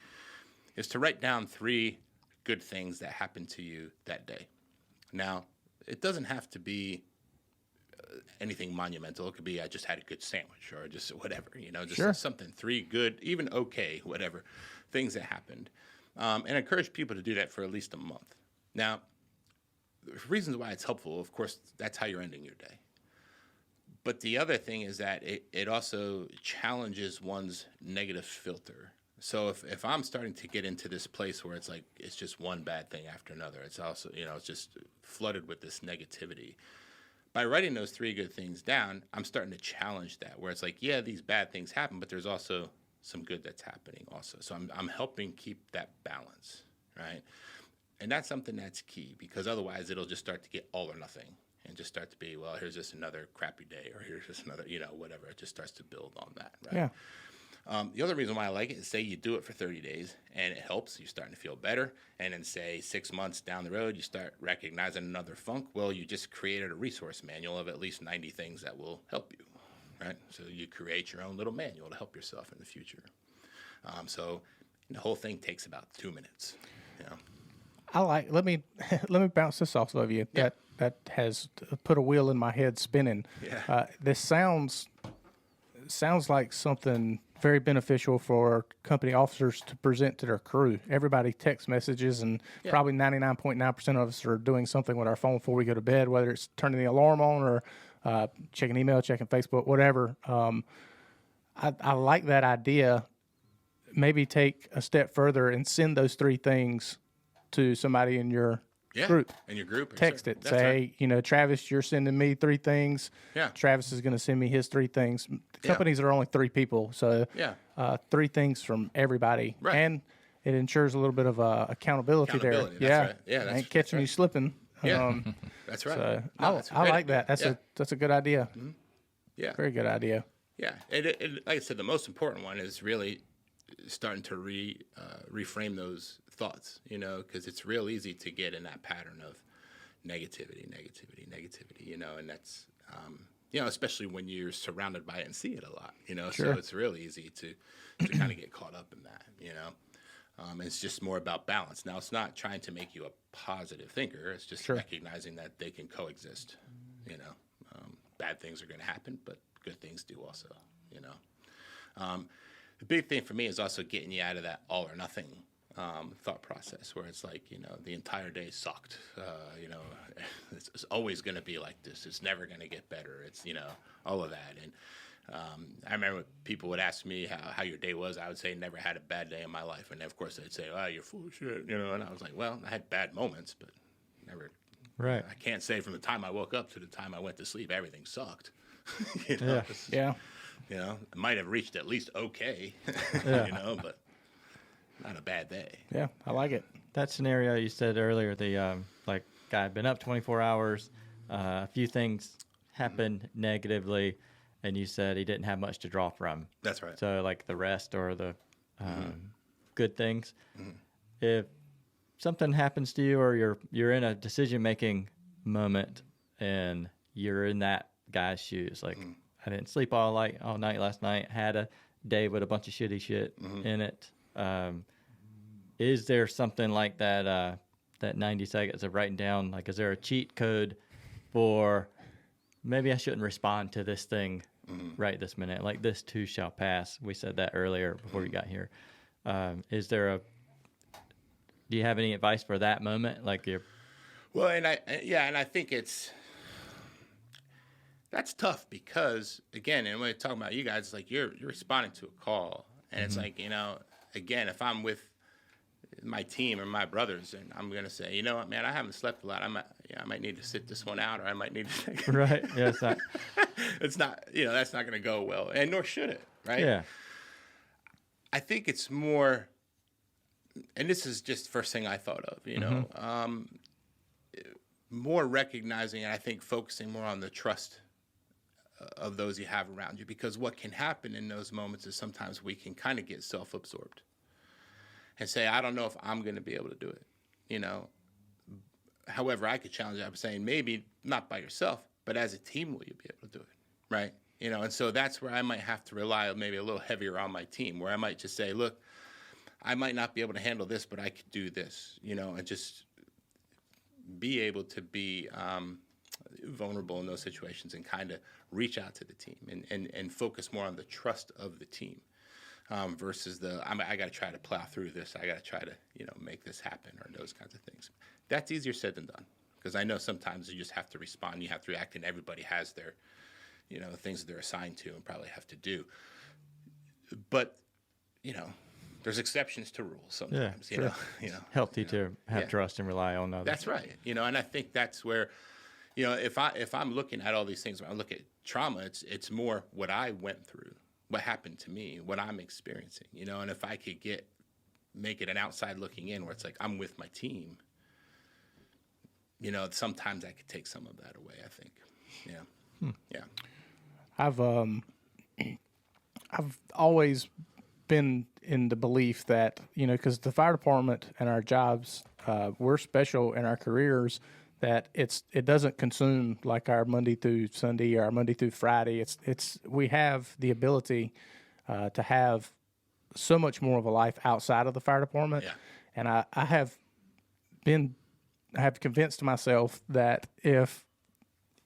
is to write down 3 good things that happened to you that day. Now, it doesn't have to be anything monumental. It could be, I just had a good sandwich, or just whatever, just Sure. something 3 good, even okay, whatever, things that happened. And encourage people to do that for at least a month. Now, the reasons why it's helpful, of course, that's how you're ending your day. But the other thing is that it also challenges one's negative filter. So if I'm starting to get into this place where it's like it's just one bad thing after another, it's also, it's just flooded with this negativity. By writing those 3 good things down, I'm starting to challenge that, where it's like, yeah, these bad things happen, but there's also some good that's happening also. So I'm helping keep that balance, right? And that's something that's key, because otherwise it'll just start to get all or nothing. And just start to be, well, here's just another crappy day, or here's just another, whatever. It just starts to build on that, right? Yeah. The other reason why I like it is, say you do it for 30 days and it helps, you're starting to feel better. And then say 6 months down the road, you start recognizing another funk. Well, you just created a resource manual of at least 90 things that will help you, right? So you create your own little manual to help yourself in the future. So the whole thing takes about 2 minutes, let me bounce this off of you. Yeah. That has put a wheel in my head spinning. Yeah. This sounds sounds like something very beneficial for company officers to present to their crew. Everybody text messages, and probably 99.9% of us are doing something with our phone before we go to bed, whether it's turning the alarm on or checking email, checking Facebook, whatever. I like that idea. Maybe take a step further and send those 3 things to somebody in your group. In your group. Text it. That's Say, right. Travis, you're sending me 3 things. Yeah. Travis is going to send me his 3 things. Companies are only 3 people, so 3 things from everybody. Right. And it ensures a little bit of accountability there. Accountability, that's right. Yeah, that's- ain't catching you slipping. Yeah, that's right. So No, that's a I great like that. idea. That's a good idea. Yeah. Very good idea. Yeah, and like I said, the most important one is really starting to reframe those thoughts, because it's real easy to get in that pattern of negativity, and that's, especially when you're surrounded by it and see it a lot, Sure. so it's real easy to kind of get caught up in that, it's just more about balance. Now, it's not trying to make you a positive thinker. It's just recognizing that they can coexist, bad things are going to happen, but good things do also, The big thing for me is also getting you out of that all or nothing thought process where it's like, the entire day sucked. It's always going to be like this. It's never going to get better. It's, all of that. And I remember people would ask me how your day was. I would say never had a bad day in my life. And of course they'd say, oh, you're full of shit, and I was like, well, I had bad moments, but never. Right. I can't say from the time I woke up to the time I went to sleep, everything sucked. Yeah. It might have reached at least okay, but not a bad day. Yeah, I like it. That scenario you said earlier, the like guy had been up 24 hours, a few things happened negatively, and you said he didn't have much to draw from. That's right. So like the rest or the good things. If something happens to you, or you're in a decision-making moment and you're in that guy's shoes, like I didn't sleep all night last night, had a day with a bunch of shitty shit in it. Is there something like that, that 90 seconds of writing down, like, is there a cheat code for maybe I shouldn't respond to this thing right this minute, like this too shall pass? We said that earlier before you got here. Do you have any advice for that moment? Like Well, and I think that's tough because, again, and when we're talking about you guys, it's like you're responding to a call, and it's like, again, if I'm with my team or my brothers, and I'm gonna say, you know what, man, I haven't slept a lot. I might need to sit this one out, or I might need to take it. right? Yes. It's not, that's not gonna go well, and nor should it, right? Yeah. I think it's more, and this is just the first thing I thought of, more recognizing, and I think focusing more on the trust of those you have around you, because what can happen in those moments is sometimes we can kind of get self-absorbed and say, I don't know if I'm going to be able to do it, However, I could challenge that by saying maybe not by yourself, but as a team, will you be able to do it, right? And so that's where I might have to rely maybe a little heavier on my team, where I might just say, look, I might not be able to handle this, but I could do this, and just be able to be vulnerable in those situations and kind of reach out to the team and focus more on the trust of the team versus I got to try to plow through this. I got to try to, make this happen, or those kinds of things. That's easier said than done, because I know sometimes you just have to respond, you have to react, and everybody has their, things that they're assigned to and probably have to do. But, there's exceptions to rules sometimes, Yeah, sure. Healthy to have trust and rely on others. That's right. And I think that's where, if I'm looking at all these things, when I look at trauma, it's more what I went through, what happened to me, what I'm experiencing, and if I could make it an outside looking in where it's like I'm with my team, sometimes I could take some of that away, I think. Yeah. I've always been in the belief that, because the fire department and our jobs, we're special in our careers, that it doesn't consume like our Monday through Sunday or our Monday through Friday. We have the ability to have so much more of a life outside of the fire department. Yeah. And I have convinced myself that if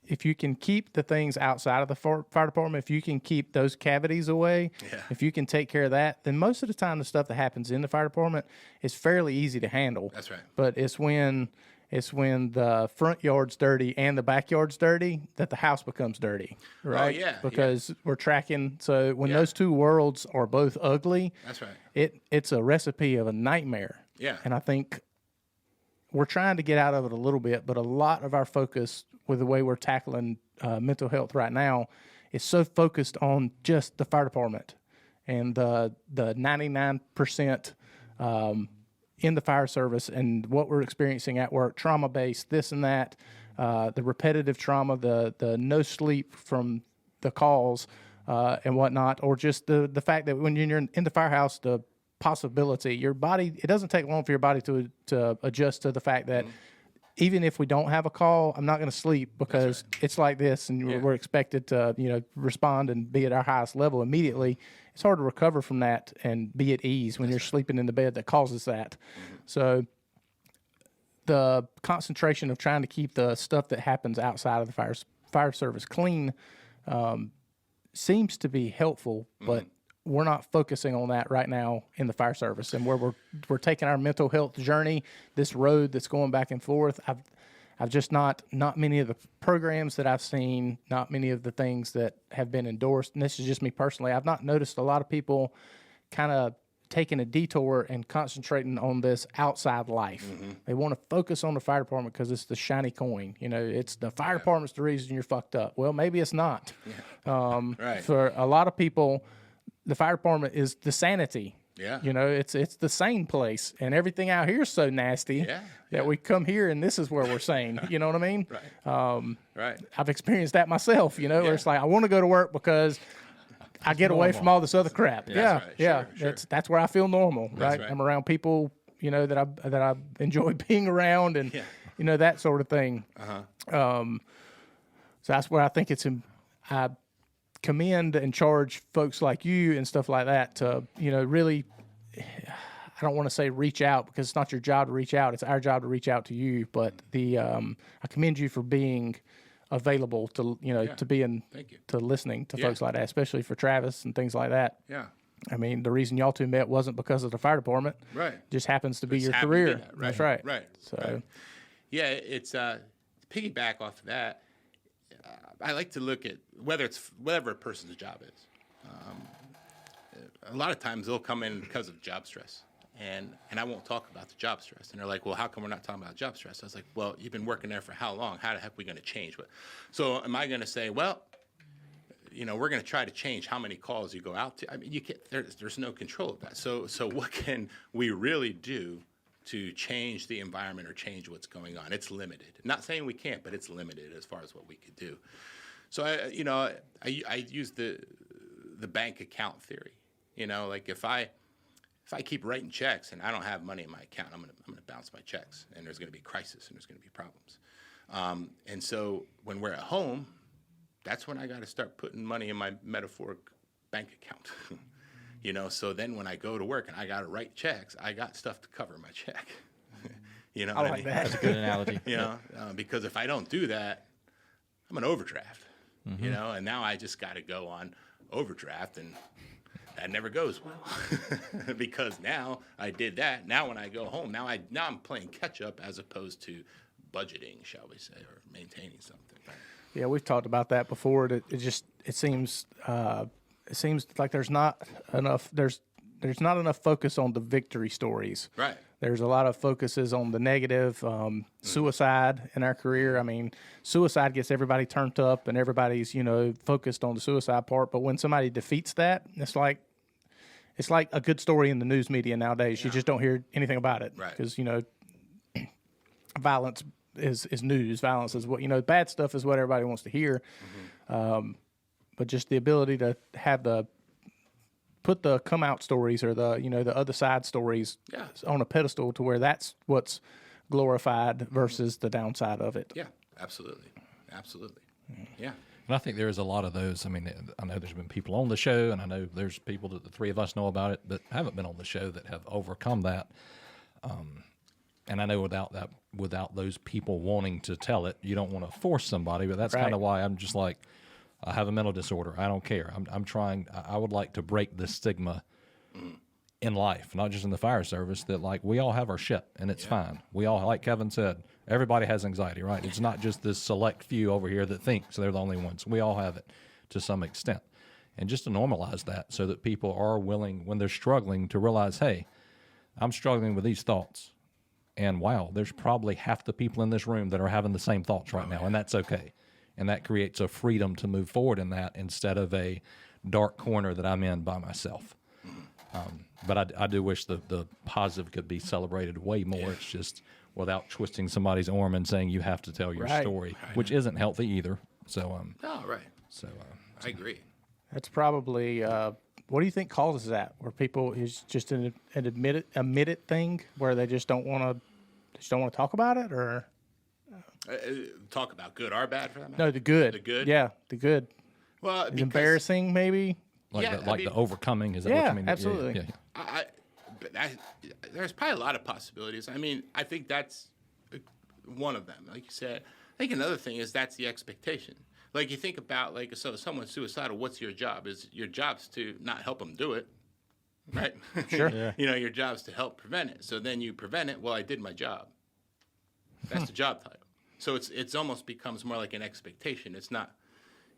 if you can keep the things outside of the fire department, if you can keep those cavities away, if you can take care of that, then most of the time the stuff that happens in the fire department is fairly easy to handle. That's right. But it's when the front yard's dirty and the backyard's dirty that the house becomes dirty, right? Oh, yeah. Because we're tracking. So when Yeah. those two worlds are both ugly, That's right. It's a recipe of a nightmare. Yeah. And I think we're trying to get out of it a little bit, but a lot of our focus with the way we're tackling mental health right now is so focused on just the fire department and the 99% in the fire service and what we're experiencing at work, trauma-based, this and that, the repetitive trauma, the no sleep from the calls and whatnot, or just the fact that when you're in the firehouse, the possibility, your body, it doesn't take long for your body to adjust to the fact that even if we don't have a call, I'm not going to sleep because it's like this, and we're expected to, respond and be at our highest level immediately. It's hard to recover from that and be at ease when you're sleeping in the bed that causes that. So the concentration of trying to keep the stuff that happens outside of the fire service clean seems to be helpful, but we're not focusing on that right now in the fire service, and where we're taking our mental health journey, this road that's going back and forth. I've just not many of the programs that I've seen, not many of the things that have been endorsed, and this is just me personally, I've not noticed a lot of people kind of taking a detour and concentrating on this outside life. They want to focus on the fire department because it's the shiny coin. It's the fire department's the reason you're fucked up. Well, maybe it's not. Right. For a lot of people, the fire department is the sanity. Yeah. It's the sane place, and everything out here is so nasty that we come here and this is where we're sane. You know what I mean? Right. Right. I've experienced that myself, where it's like I want to go to work because I get away from all this other crap. Right. Sure. That's where I feel normal, right? right. I'm around people, that I enjoy being around, and that sort of thing. So that's where I think I commend and charge folks like you and stuff like that to, really, I don't want to say reach out because it's not your job to reach out. It's our job to reach out to you. But I commend you for being available to, to being, to listening to folks like that, especially for Travis and things like that. Yeah. I mean, the reason y'all two met wasn't because of the fire department. Right. Just happens to be your happened to career. be that. That's right. Right. So, Right. Yeah, it's to piggyback off of that. I like to look at whatever a person's job is. A lot of times they'll come in because of job stress, and I won't talk about the job stress. And they're like, "Well, how come we're not talking about job stress?" I was like, "Well, you've been working there for how long? How the heck are we going to change?" So am I going to say, "Well, we're going to try to change how many calls you go out to"? I mean, you can't. There's no control of that. So what can we really do to change the environment or change what's going on? It's limited. Not saying we can't, but it's limited as far as what we could do. So I use the bank account theory. Like if I keep writing checks and I don't have money in my account, I'm gonna bounce my checks, and there's gonna be crisis and there's gonna be problems. And so when we're at home, that's when I got to start putting money in my metaphoric bank account. So then when I go to work and I got to write checks, I got stuff to cover my check. I like that. That's a good analogy. Because if I don't do that, I'm an overdraft. And now I just got to go on overdraft, and that never goes well because now I did that. Now when I go home, now I'm playing catch up as opposed to budgeting, shall we say, or maintaining something. Yeah, we've talked about that before. It seems like there's not enough focus on the victory stories. Right. There's a lot of focuses on the negative, suicide in our career. I mean, suicide gets everybody turned up and everybody's, focused on the suicide part. But when somebody defeats that, it's like a good story in the news media nowadays. You just don't hear anything about it. Right. Because, violence is news. Violence is what, bad stuff is what everybody wants to hear. But just the ability to have put the come out stories or the other side stories on a pedestal to where that's what's glorified versus the downside of it. Yeah, absolutely. Yeah. And I think there's a lot of those. I mean, I know there's been people on the show, and I know there's people that the three of us know about it, but haven't been on the show that have overcome that. And I know without those people wanting to tell it, you don't want to force somebody, but that's Right. kind of why I'm just like, I have a mental disorder. I don't care. I'm trying, I would like to break the stigma in life, not just in the fire service, that like we all have our shit and it's fine. We all, like Kevin said, everybody has anxiety, right? It's not just this select few over here that thinks they're the only ones. We all have it to some extent. And just to normalize that so that people are willing, when they're struggling, to realize, hey, I'm struggling with these thoughts. And wow, there's probably half the people in this room that are having the same thoughts right now, and that's okay. And that creates a freedom to move forward in that instead of a dark corner that I'm in by myself. But I do wish the positive could be celebrated way more. It's just without twisting somebody's arm and saying you have to tell your story, which isn't healthy either. So, No, right. so I agree. That's probably, what do you think causes that? Where people is just an admitted thing where they just don't want to talk about it, or Talk about good or bad for that matter? no, the good. The good? Yeah, the good. Well, It's because embarrassing, maybe. like Yeah, the overcoming, is that what Yeah, you mean? absolutely. there's probably a lot of possibilities. I mean, I think that's one of them. Like you said, I think another thing is that's the expectation. Like you think about like, so if someone's suicidal, what's your job? Is your job's to not help them do it, right? Sure. Yeah. You know, your job's to help prevent it. So then you prevent it. Well, I did my job. That's the job title. So it's almost becomes more like an expectation. It's not,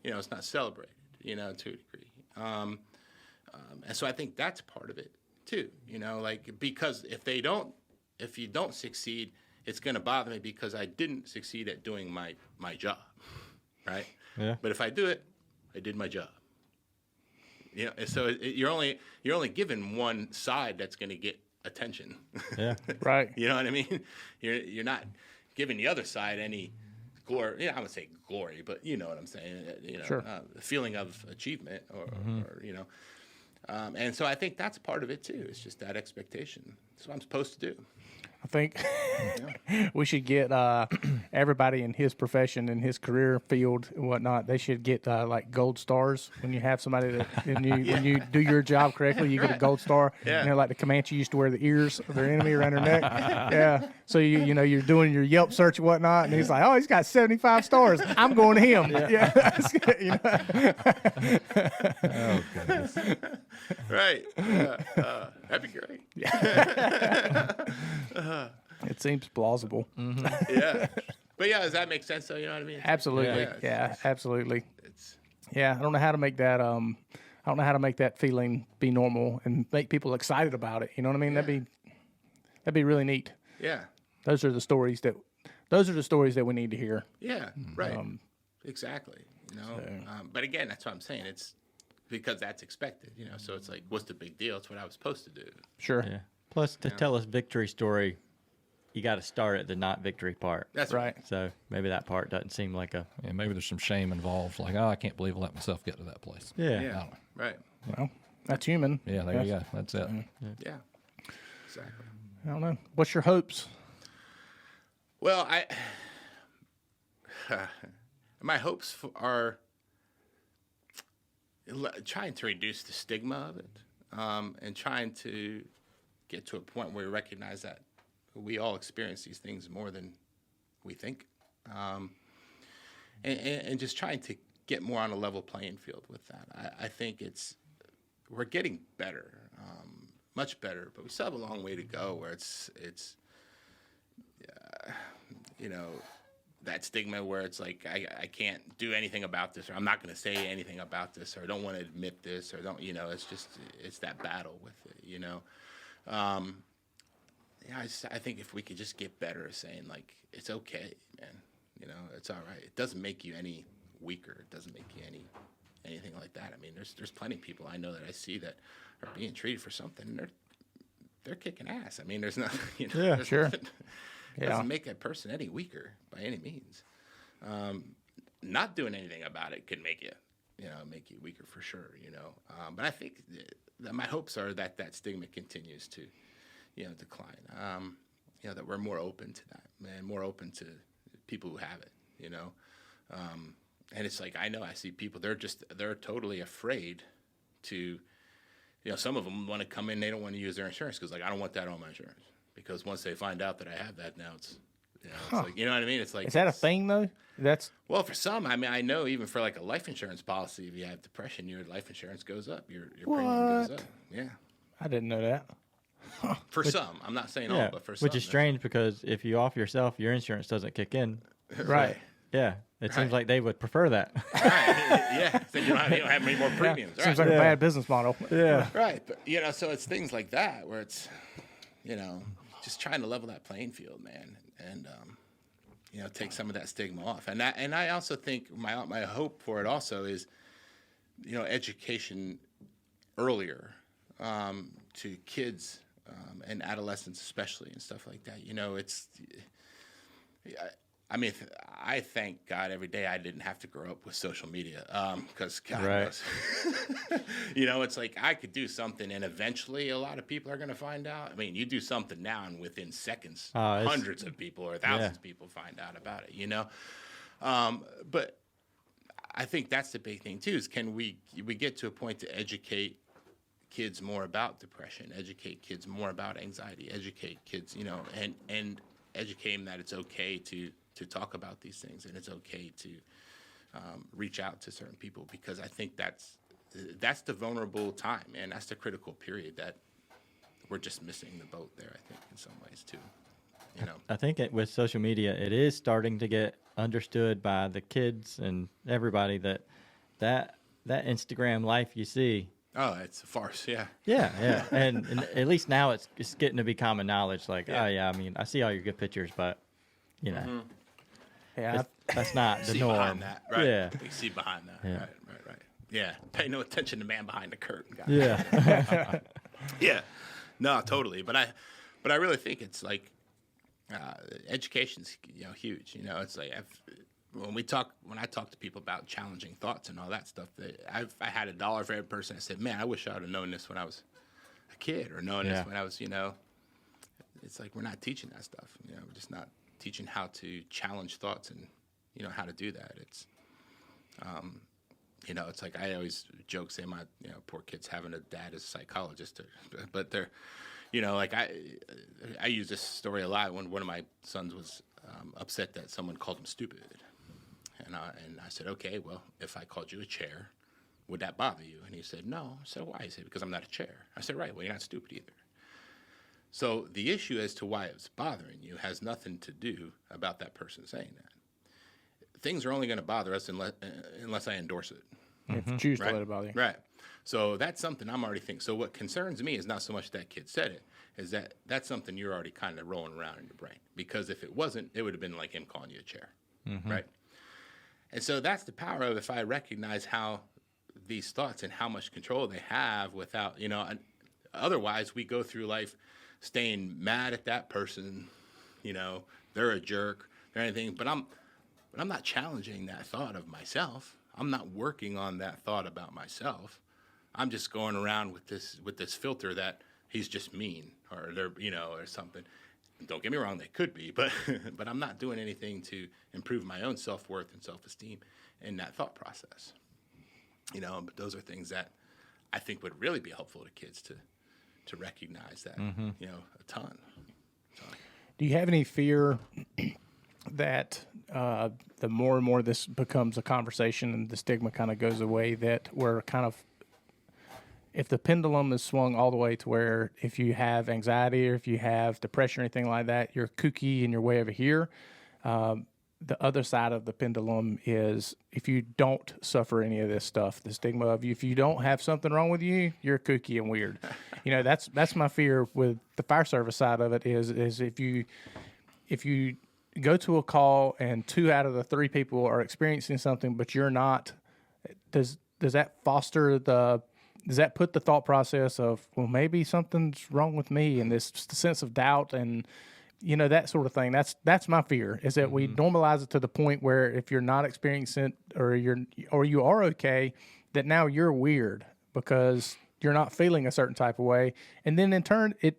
you know, it's not celebrated, you know, to a degree. And so I think that's part of it too, you know, like, because if you don't succeed, it's going to bother me because I didn't succeed at doing my job. Right. Yeah. But if I do it, I did my job. You know, and so you're only given one side that's going to get attention. Yeah. Right. You know what I mean? You're not giving the other side any glory. Yeah, I would say glory, but you know what I'm saying. You know, Sure. The feeling of achievement, or you know, and so I think that's part of it too. It's just that expectation. That's what I'm supposed to do. I think we should get everybody in his profession, in his career field and whatnot. They should get like gold stars when you have somebody that when you do your job correctly, you get a gold star. Yeah. You know, like the Comanche used to wear the ears of their enemy around their neck. Yeah. So you know you're doing your Yelp search and whatnot, and he's like, oh, he's got 75 stars. I'm going to him. Yeah. You know? Oh, goodness. Right. That'd be great. It seems plausible. Yeah. But yeah, does that make sense though? You know what I mean? Absolutely. Yeah, Yeah, absolutely. It's Yeah, I don't know how to make that. I don't know how to make that feeling be normal and make people excited about it. You know what I mean? That'd be really neat. yeah. Those are the stories that we need to hear. Yeah, right. Exactly. You know, but again, that's what I'm saying. It's because that's expected. You know, so it's like, what's the big deal? It's what I was supposed to do. Sure. Yeah. Plus, to tell us victory story, you got to start at the not victory part. That's Right. So maybe that part doesn't seem like a. Yeah, maybe there's some shame involved. Like, oh, I can't believe I let myself get to that place. Yeah. Yeah. Right. Well, that's human. Yeah, there you go. That's it. Yeah. Exactly. I don't know. What's your hopes? Well, my hopes are trying to reduce the stigma of it, and trying to get to a point where we recognize that we all experience these things more than we think, and just trying to get more on a level playing field with that. I think we're getting better, much better, but we still have a long way to go where it's you know, that stigma where it's like, I can't do anything about this, or I'm not going to say anything about this, or I don't want to admit this, or don't, you know, it's that battle with it, you know. Yeah, I think if we could just get better at saying, like, it's okay, man, you know, it's all right. It doesn't make you any weaker. It doesn't make you anything like that. I mean, there's plenty of people I know that I see that are being treated for something, and they're kicking ass. I mean, there's nothing, you know. Yeah, there's sure. nothing- It doesn't make a person any weaker by any means. Not doing anything about it could make you weaker for sure, you know. But I think that my hopes are that stigma continues to, you know, decline. You know, that we're more open to that, and more open to people who have it, you know. And it's like, I see people, they're totally afraid to, you know, some of them want to come in, they don't want to use their insurance because, like, I don't want that on my insurance. because once they find out that I have that now, it's like, you know what I mean? It's like, Is that a thing though? That's well, for some, I mean, I know even for like a life insurance policy, if you have depression, your life insurance goes up, your premium goes up. Yeah. I didn't know that. For some, I'm not saying all, Yeah, but for some. which is strange because if you off yourself, your insurance doesn't kick in. Right. Yeah, it seems like they would prefer that. Right. Yeah. So you don't have any more premiums. Seems Right. like a bad business model. Yeah. Right. But, so it's things like that where it's, just trying to level that playing field, man. And, take some of that stigma off. And I also think my hope for it also is, education earlier to kids and adolescents especially and stuff like that. I thank God every day I didn't have to grow up with social media because God knows. It's like I could do something and eventually a lot of people are going to find out. I mean, you do something now and within seconds, hundreds of people or thousands of people find out about it, But I think that's the big thing too is can we get to a point to educate kids more about depression, educate kids more about anxiety, educate kids, and educate them that it's okay to talk about these things and it's okay to reach out to certain people because I think that's the vulnerable time and that's the critical period that we're just missing the boat there. I think in some ways too. I think with social media, it is starting to get understood by the kids and everybody that Instagram life you see. Oh, it's a farce, yeah. Yeah, and at least now it's getting to be common knowledge. Like, oh yeah, I mean, I see all your good pictures, but Yeah. that's not the See norm. behind that, right? Yeah, We see behind that, Yeah. right. Yeah, pay no attention to man behind the curtain, guys. yeah, Yeah, no, totally. But I really think it's like education's huge. It's like when I talk to people about challenging thoughts and all that stuff, I had $1 for every person. I said, man, I wish I would have known this when I was a kid or known this when I was, It's like we're not teaching that stuff. We're just not teaching how to challenge thoughts and how to do that. It's it's like I always joke, say my poor kids having a dad as a psychologist, but they're like I use this story a lot when one of my sons was upset that someone called him stupid, and I said, okay, well, if I called you a chair, would that bother you? And he said, no. I said, why? He said, because I'm not a chair. I said, right, well, you're not stupid either. So the issue as to why it's bothering you has nothing to do about that person saying that. Things are only going to bother us unless I endorse it. If you choose to let it bother you. Right. So that's something I'm already thinking. So what concerns me is not so much that kid said it, is that that's something you're already kind of rolling around in your brain. Because if it wasn't, it would have been like him calling you a chair. Right? And so that's the power of if I recognize how these thoughts and how much control they have without, otherwise we go through life staying mad at that person, they're a jerk, they're anything, but I'm not challenging that thought of myself. I'm not working on that thought about myself. I'm just going around with this filter that he's just mean or they're, or something. Don't get me wrong, they could be, but I'm not doing anything to improve my own self-worth and self-esteem in that thought process. But those are things that I think would really be helpful to kids to recognize that, a ton. So. Do you have any fear that the more and more this becomes a conversation and the stigma kind of goes away, that we're kind of, if the pendulum is swung all the way to where if you have anxiety or if you have depression or anything like that, you're kooky and you're way over here. The other side of the pendulum is if you don't suffer any of this stuff, the stigma of you, if you don't have something wrong with you, you're kooky and weird. That's my fear with the fire service side of it is if you go to a call and 2 out of the 3 people are experiencing something, but you're not, does that put the thought process of, well, maybe something's wrong with me, and this sense of doubt and that sort of thing. That's my fear, is that we normalize it to the point where if you're not experiencing it or you are okay, that now you're weird because you're not feeling a certain type of way, and then in turn it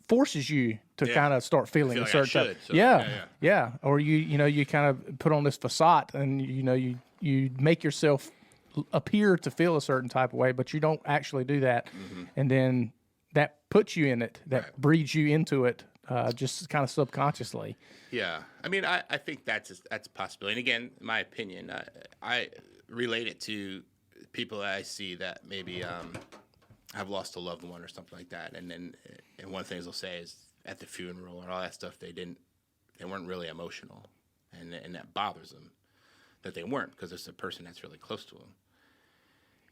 forces you to kind of start feeling a certain type. Yeah. Or you kind of put on this facade and you make yourself appear to feel a certain type of way, but you don't actually do that, and then that puts you in it, that Right. breeds you into it, just kind of subconsciously. Yeah, I mean, I think that's a possibility. And again, in my opinion, I relate it to people that I see that maybe have lost a loved one or something like that, and one of the things they'll say is at the funeral and all that stuff, they weren't really emotional, and that bothers them that they weren't, because it's a person that's really close to them.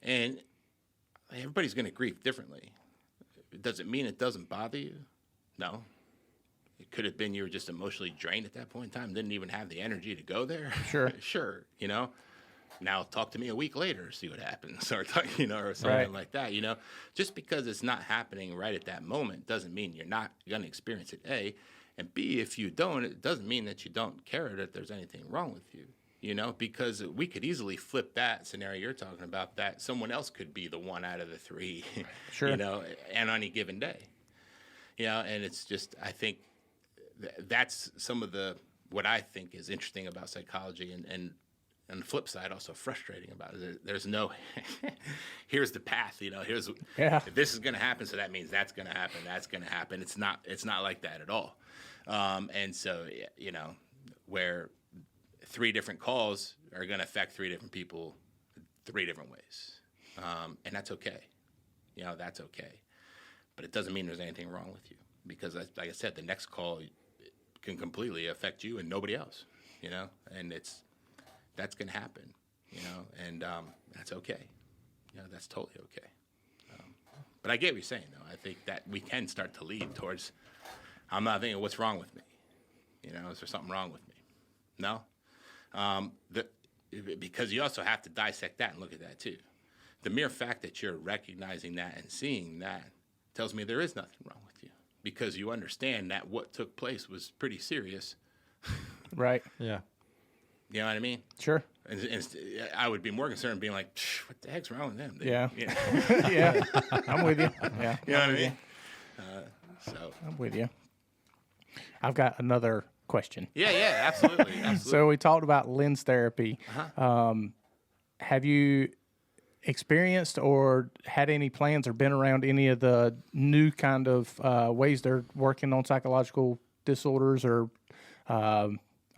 And everybody's going to grieve differently. Does it mean it doesn't bother you? No. It could have been you were just emotionally drained at that point in time, didn't even have the energy to go there. Sure. Sure, Now talk to me a week later, see what happens, or or something Right. like that. Just because it's not happening right at that moment doesn't mean you're not going to experience it. A, and B, if you don't, it doesn't mean that you don't care that there's anything wrong with you. Because we could easily flip that scenario you're talking about, that someone else could be the one out of the three, Sure. and on any given day. And it's just, I think that's some of what I think is interesting about psychology, and on the flip side, also frustrating about it. There's no, here's the path, here's, if this is going to happen, so that means that's going to happen, that's going to happen. It's not like that at all. And so, where 3 different calls are going to affect 3 different people 3 different ways. And that's okay. That's okay. But it doesn't mean there's anything wrong with you, because like I said, the next call can completely affect you and nobody else, and that's going to happen, and that's okay. That's totally okay. But I get what you're saying, though. I think that we can start to lead towards, I'm not thinking, what's wrong with me? Is there something wrong with me? No? Because you also have to dissect that and look at that, too. The mere fact that you're recognizing that and seeing that tells me there is nothing wrong with you, because you understand that what took place was pretty serious. Right. Yeah. You know what I mean? Sure. And I would be more concerned being like, what the heck's wrong with them? Yeah. Yeah. I'm with you. Yeah. You know what I I'm with mean? I'm with you. I've got another question. Yeah, absolutely. So we talked about lens therapy. Have you experienced or had any plans or been around any of the new kind of ways they're working on psychological disorders, or I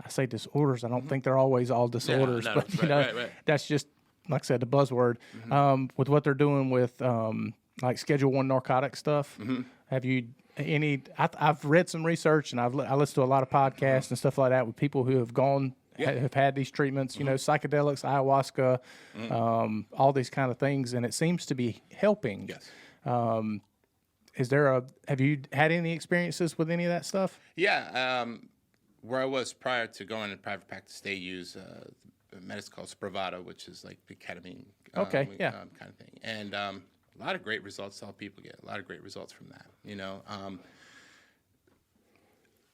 say disorders, I don't think they're always all disorders, no, but right. that's just, like I said, the buzzword. With what they're doing with like Schedule 1 narcotic stuff, have you I've read some research, and I listened to a lot of podcasts and stuff like that with people who have gone, have had these treatments, psychedelics, ayahuasca, all these kind of things, and it seems to be helping. Yes. Have you had any experiences with any of that stuff? Yeah. Where I was prior to going to private practice, they use a medicine called Spravato, which is like the ketamine Okay, yeah. kind of thing. And a lot of great results all people get. A lot of great results from that.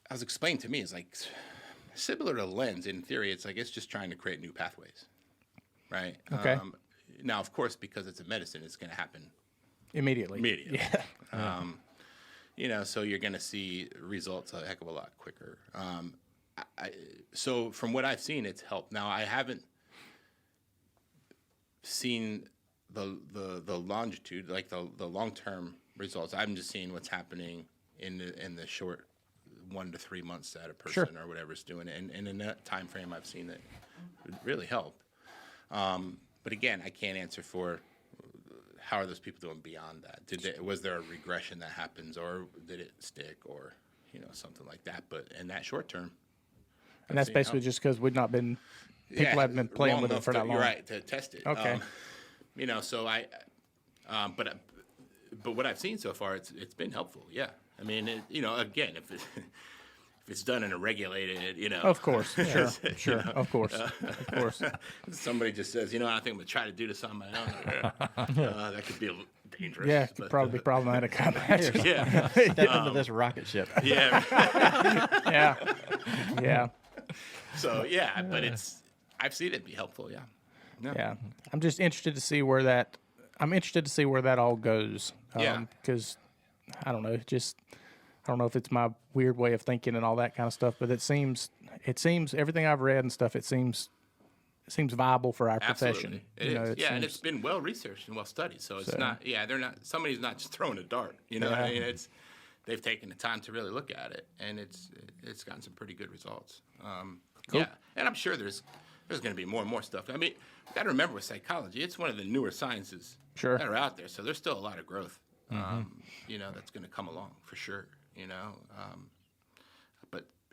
I was explained to me, it's like similar to lens. In theory, it's like it's just trying to create new pathways, right? Okay. Now, of course, because it's a medicine, it's going to happen immediately. Yeah. So you're going to see results a heck of a lot quicker. So from what I've seen, it's helped. Now, I haven't seen the longitude, like the long-term results. I'm just seeing what's happening in the short 1 to 3 months that a person or whatever's doing it. And in that time frame, I've seen it really help. But again, I can't answer for how are those people doing beyond that. Was there a regression that happens, or did it stick, or something like that? But in that short term, And that's basically just because people haven't been playing long with it enough for that long. You're right, to test it. Okay. So but what I've seen so far, it's been helpful. Yeah. I mean, again, if it's done in a regulated, Of course, sure, of course. Somebody just says, I think I'm gonna try to do this on my own. That could be a little dangerous. Yeah, it could probably be problematic. I imagine. Yeah. Step into this rocket ship. Yeah. Yeah. So yeah, but I've seen it be helpful. Yeah. Yeah. I'm just interested to see where that. I'm interested to see where that all goes. Because I don't know. I don't know if it's my weird way of thinking and all that kind of stuff, but it seems everything I've read and stuff, it seems seems viable for our Absolutely. profession. It is. It And seems- it's been well researched and well studied. So it's not. Yeah, they're not. Somebody's not just throwing a dart. You know, Yeah. I mean, they've taken the time to really look at it, and it's gotten some pretty good results. Cool. Yeah, and I'm sure there's going to be more and more stuff. I mean, you got to remember with psychology, it's one of the newer sciences Sure. that are out there. So there's still a lot of growth. You know, that's going to come along for sure. You know,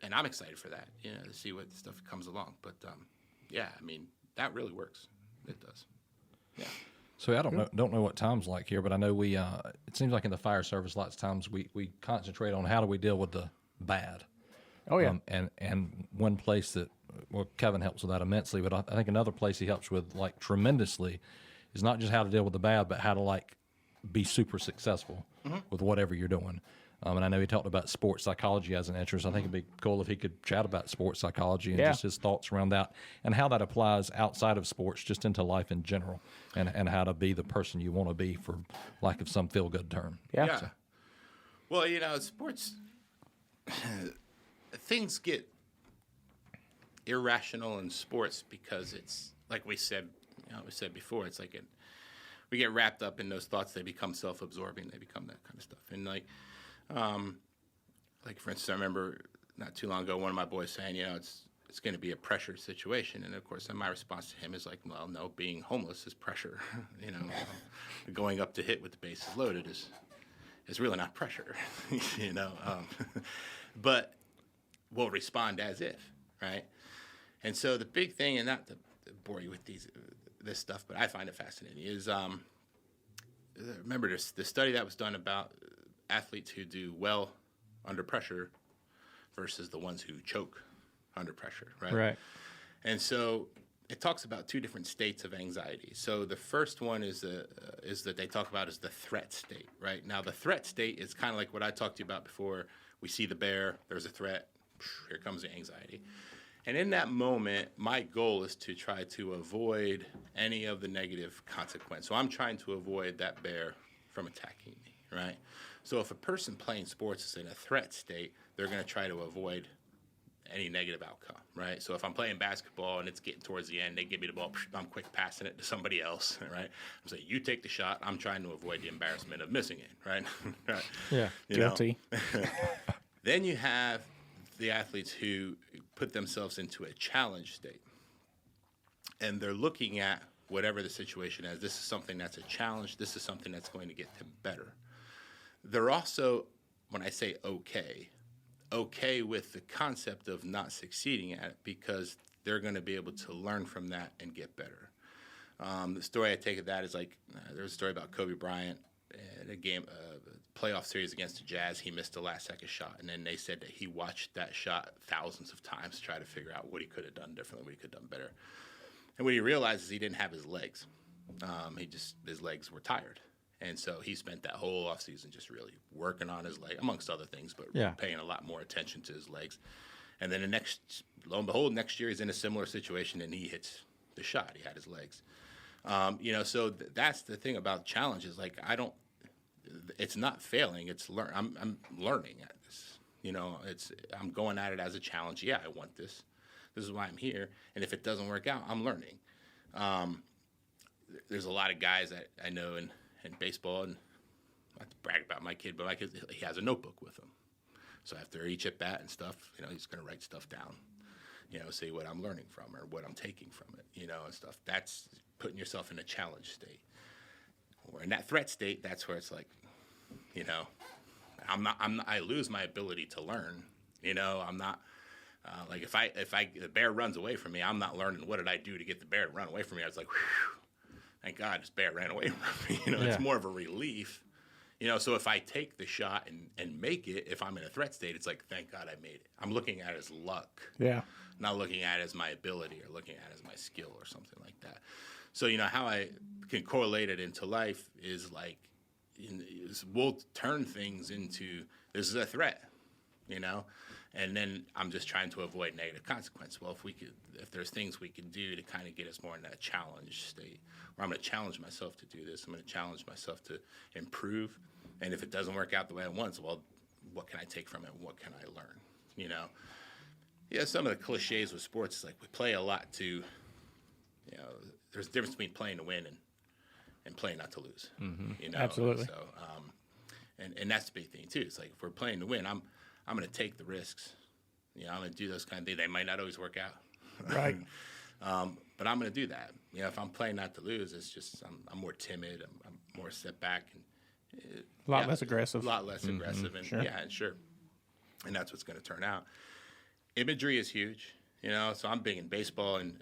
and I'm excited for that. You know, to see what stuff comes along. But yeah, I mean, that really works. It does. Yeah. So I don't know what time's like here, but I know we. It seems like in the fire service, lots of times we concentrate on how do we deal with the bad. Oh yeah. And one place that Keven helps with that immensely, but I think another place he helps with like tremendously is not just how to deal with the bad, but how to like be super successful with whatever you're doing. And I know he talked about sports psychology as an interest. I think it'd be cool if he could chat about sports psychology and just his thoughts around that and how that applies outside of sports, just into life in general, and how to be the person you want to be, for lack of some feel-good term. Yeah. So. Well, you know, sports, things get irrational in sports because it's like we said before, it's like we get wrapped up in those thoughts. They become self-absorbing. They become that kind of stuff. And like for instance, I remember not too long ago, one of my boys saying, you know, it's going to be a pressure situation. And of course, my response to him is like, well, no, being homeless is pressure. You know, going up to hit with the bases loaded is really not pressure. You know, but we'll respond as if, right? And so the big thing, and not to bore you with this stuff, but I find it fascinating, is remember the study that was done about athletes who do well under pressure versus the ones who choke under pressure, right? Right. And so it talks about two different states of anxiety. So the first one is that they talk about is the threat state, right? Now the threat state is kind of like what I talked to you about before. We see the bear, there's a threat, here comes the anxiety. And in that moment, my goal is to try to avoid any of the negative consequence. So I'm trying to avoid that bear from attacking me, right? So if a person playing sports is in a threat state, they're going to try to avoid any negative outcome, right? So if I'm playing basketball and it's getting towards the end, they give me the ball, I'm quick passing it to somebody else, right? I'm saying, you take the shot. I'm trying to avoid the embarrassment of missing it, right? Right. Yeah. Guilty. Then you have the athletes who put themselves into a challenge state. And they're looking at whatever the situation is. This is something that's a challenge. This is something that's going to get them better. They're also, when I say okay with the concept of not succeeding at it, because they're going to be able to learn from that and get better. The story I take of that is like, there's a story about Kobe Bryant in a game, playoff series against the Jazz. He missed the last-second shot, and then they said that he watched that shot thousands of times to try to figure out what he could have done differently, what he could have done better. And what he realized is he didn't have his legs. His legs were tired. And so he spent that whole offseason just really working on his leg, amongst other things, but paying a lot more attention to his legs. And then lo and behold, next year he's in a similar situation and he hits the shot. He had his legs. So that's the thing about challenges. Like, it's not failing. It's I'm learning at this. You know, I'm going at it as a challenge. Yeah, I want this. This is why I'm here. And if it doesn't work out, I'm learning. There's a lot of guys that I know in baseball, and I have to brag about my kid, but my kid, he has a notebook with him. So after each at bat and stuff, you know, he's going to write stuff down, you know, see what I'm learning from or what I'm taking from it, you know, and stuff. That's putting yourself in a challenge state. Or in that threat state, that's where it's like, you know, I lose my ability to learn. You know, I'm not like if the bear runs away from me, I'm not learning what did I do to get the bear to run away from me. I was like, whew, thank God this bear ran away from me. You know, It's more of a relief. You know, so if I take the shot and make it, if I'm in a threat state, it's like, thank God I made it. I'm looking at it as luck. Yeah. Not looking at it as my ability or looking at it as my skill or something like that. So, you know, how I can correlate it into life is like, we'll turn things into, this is a threat, you know, and then I'm just trying to avoid negative consequence. Well, if there's things we can do to kind of get us more in that challenge state, where I'm going to challenge myself to do this, I'm going to challenge myself to improve, and if it doesn't work out the way I want, well, what can I take from it? What can I learn? You know, some of the cliches with sports is like we play a lot to there's a difference between playing to win and playing not to lose. You know, Absolutely. So, and that's the big thing too. It's like if we're playing to win, I'm going to take the risks. You know, I'm going to do those kind of things. They might not always work out. Right. But I'm going to do that. You know, if I'm playing not to lose, it's just I'm more timid. I'm more set back and A lot less aggressive. A lot less aggressive, and Sure. sure. And that's what's going to turn out. Imagery is huge. You know, so I'm big in baseball, and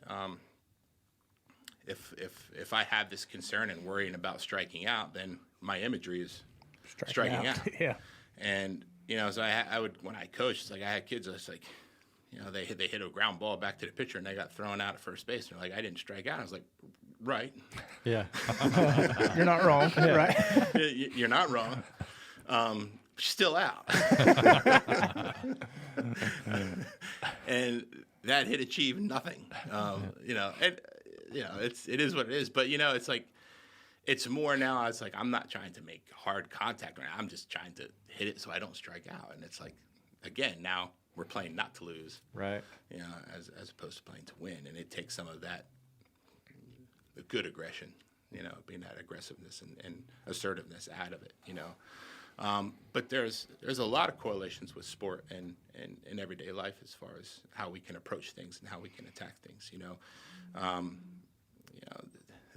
if I have this concern and worrying about striking out, then my imagery is striking out. Yeah. And you know, so I would when I coached, it's like I had kids. I was like, you know, they hit a ground ball back to the pitcher and they got thrown out at first base. And they're like, I didn't strike out. I was like, right. Yeah. You're not wrong. Right. You're not wrong. Still out. And that hit achieved nothing. You know, and you know, it is what it is. But you know, it's like it's more now. It's like I'm not trying to make hard contact. I'm just trying to hit it so I don't strike out. And it's like, again, now we're playing not to lose, Right. you know, as opposed to playing to win. And it takes some of that, the good aggression, you know, being that aggressiveness and assertiveness out of it, you know. But there's a lot of correlations with sport and everyday life as far as how we can approach things and how we can attack things, you know. You know,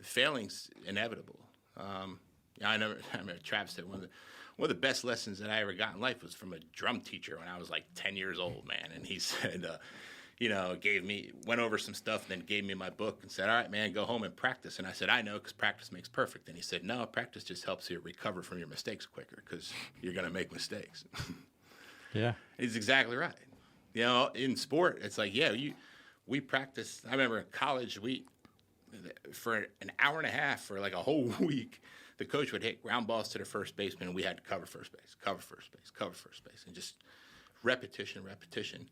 failing's inevitable. I remember Travis said one of the best lessons that I ever got in life was from a drum teacher when I was like 10 years old, man. And he said, you know, went over some stuff and then gave me my book and said, all right, man, go home and practice. And I said, I know, because practice makes perfect. And he said, no, practice just helps you recover from your mistakes quicker because you're going to make mistakes. Yeah. He's exactly right. You know, in sport, it's like, yeah, we practice. I remember in college, for an hour and a half for like a whole week, the coach would hit ground balls to the first baseman, and we had to cover first base, and just repetition.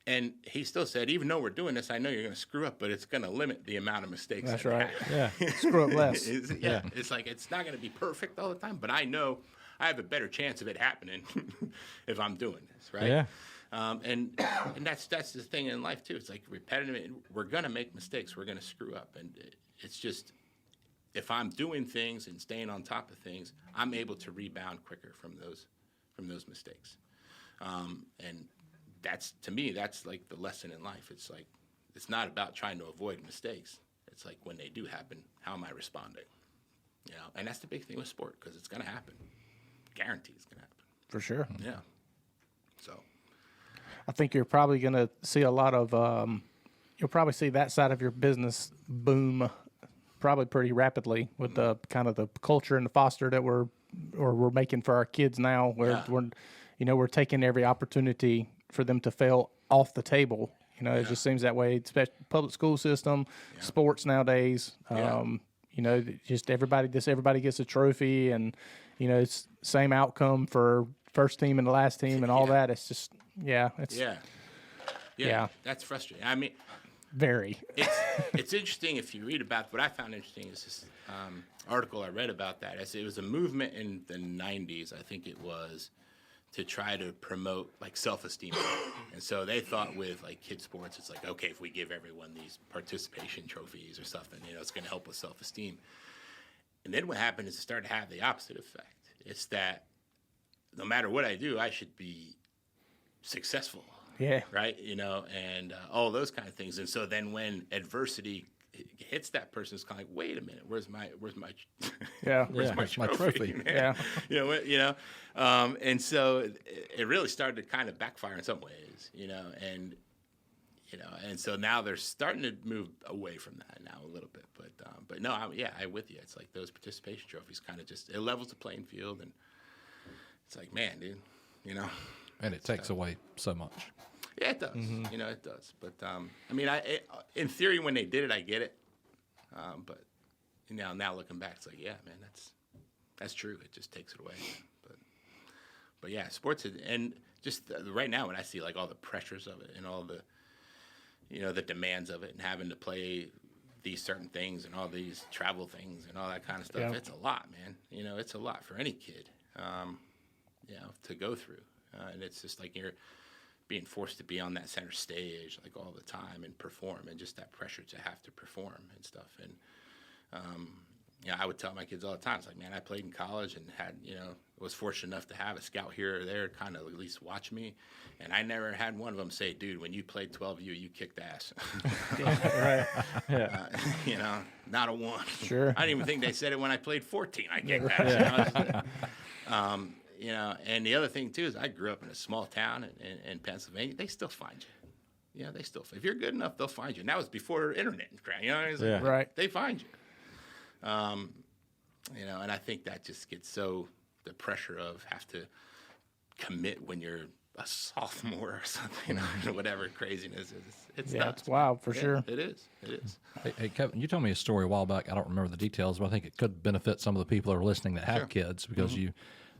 And he still said, even though we're doing this, I know you're going to screw up, but it's going to limit the amount of mistakes. That's that right. Yeah. Screw up less. It's like it's not going to be perfect all the time, but I know I have a better chance of it happening if I'm doing this, right? Yeah. And that's the thing in life too. It's like repetitive. We're gonna make mistakes. We're gonna screw up, and it's just if I'm doing things and staying on top of things, I'm able to rebound quicker from those mistakes. And that's, to me, that's like the lesson in life. It's like it's not about trying to avoid mistakes. It's like when they do happen, how am I responding? You know, and that's the big thing with sport because it's gonna happen. Guarantee it's gonna happen. For sure. Yeah. So. I think you're probably going to see a lot of, you'll probably see that side of your business boom probably pretty rapidly with the kind of the culture and the foster that we're making for our kids now, where we're taking every opportunity for them to fail off the table. You know, it just seems that way, especially public school system, sports nowadays. You know, just everybody gets a trophy, and you know, it's same outcome for first team and the last team and all that. It's just That's frustrating. I mean, very. It's interesting if you read about what I found interesting is this article I read about that. It was a movement in the 90s, I think it was, to try to promote like self-esteem. And so they thought with like kid sports, it's like, okay, if we give everyone these participation trophies or something, you know, it's going to help with self-esteem. And then what happened is it started to have the opposite effect. It's that no matter what I do, I should be successful. Yeah. Right. You know, and all those kind of things. And so then when adversity hits that person, it's kind of like, wait a minute, where's my trophy? Yeah. And so it really started to kind of backfire in some ways, and so now they're starting to move away from that now a little bit, but no, I'm with you. It's like those participation trophies kind of just, it levels the playing field, and it's like, man, dude, And it takes away so much. Yeah, it does. Mm-hmm. It does. But in theory, when they did it, I get it. But now looking back, it's like, yeah, man, that's true. It just takes it away. But yeah, sports and just right now when I see like all the pressures of it and all the, the demands of it and having to play these certain things and all these travel things and all that kind of stuff, it's a lot, man. It's a lot for any kid, to go through. And it's just like being forced to be on that center stage like all the time and perform, and just that pressure to have to perform and stuff. And I would tell my kids all the time, it's like, man, I played in college and had, was fortunate enough to have a scout here or there kind of at least watch me, and I never had one of them say, dude, when you played 12U, you kicked ass. Right. Yeah. Not a one. Sure. I didn't even think they said it when I played 14. I kicked ass. And the other thing too is I grew up in a small town in Pennsylvania. They still find you. Yeah, if you're good enough, they'll find you. And that was before internet. Right. They find you. And I think that just gets the pressure of have to commit when you're a sophomore or something, whatever craziness is. It's nuts. It's wild for sure. It is. Hey, Kevin, you told me a story a while back. I don't remember the details, but I think it could benefit some of the people that are listening that have kids, because I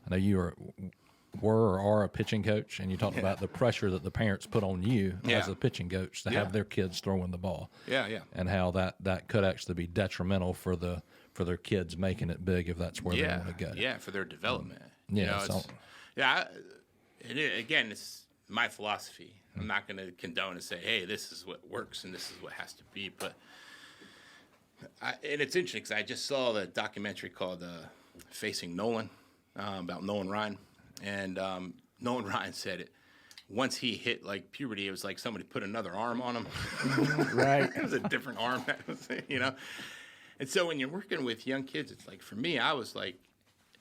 know you were or are a pitching coach, and you talked about the pressure that the parents put on you as a pitching coach to have their kids throwing the ball. Yeah. And how that could actually be detrimental for their kids making it big if that's where they want to go. Yeah, for their development. Again, it's my philosophy. I'm not going to condone and say, hey, this is what works and this is what has to be. But and it's interesting because I just saw the documentary called Facing Nolan about Nolan Ryan. And Nolan Ryan said it. Once he hit like puberty, it was like somebody put another arm on him. Right. It was a different arm, And so when you're working with young kids, it's like, for me, I was like,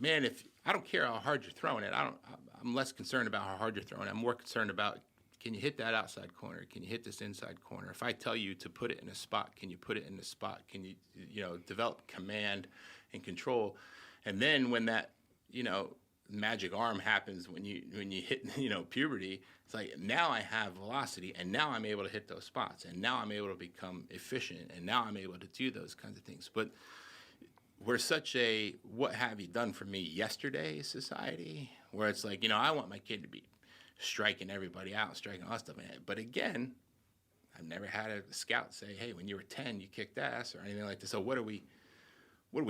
man, if I don't care how hard you're throwing it, I'm less concerned about how hard you're throwing it. I'm more concerned about, can you hit that outside corner? Can you hit this inside corner? If I tell you to put it in a spot, can you put it in the spot? Can you, develop command and control? And then when that, magic arm happens when you hit, puberty, it's like, now I have velocity, and now I'm able to hit those spots, and now I'm able to become efficient, and now I'm able to do those kinds of things. But we're such a what have you done for me yesterday society, where it's like, I want my kid to be striking everybody out, striking all that stuff. But again, I've never had a scout say, hey, when you were 10, you kicked ass or anything like this. So what are we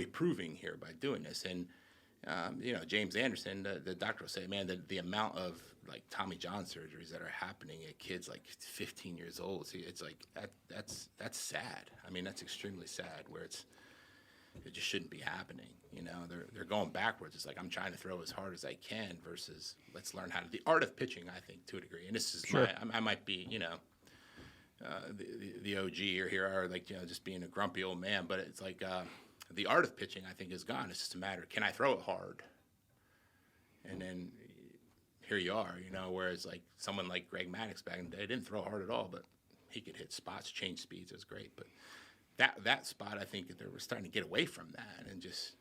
proving here by doing this? And James Anderson, the doctor will say, man, the amount of like Tommy John surgeries that are happening at kids like 15 years old, it's like that's sad. I mean, that's extremely sad, where it just shouldn't be happening. They're going backwards. It's like, I'm trying to throw as hard as I can versus let's learn how to, the art of pitching, I think, to a degree. And this is I might be, the OG here are like, just being a grumpy old man, but it's like, the art of pitching, I think, is gone. It's just a matter of, can I throw it hard? And then here you are, whereas like someone like Greg Maddux back in the day didn't throw hard at all, but he could hit spots, change speeds. It was great. But that spot, I think that they were starting to get away from that and just,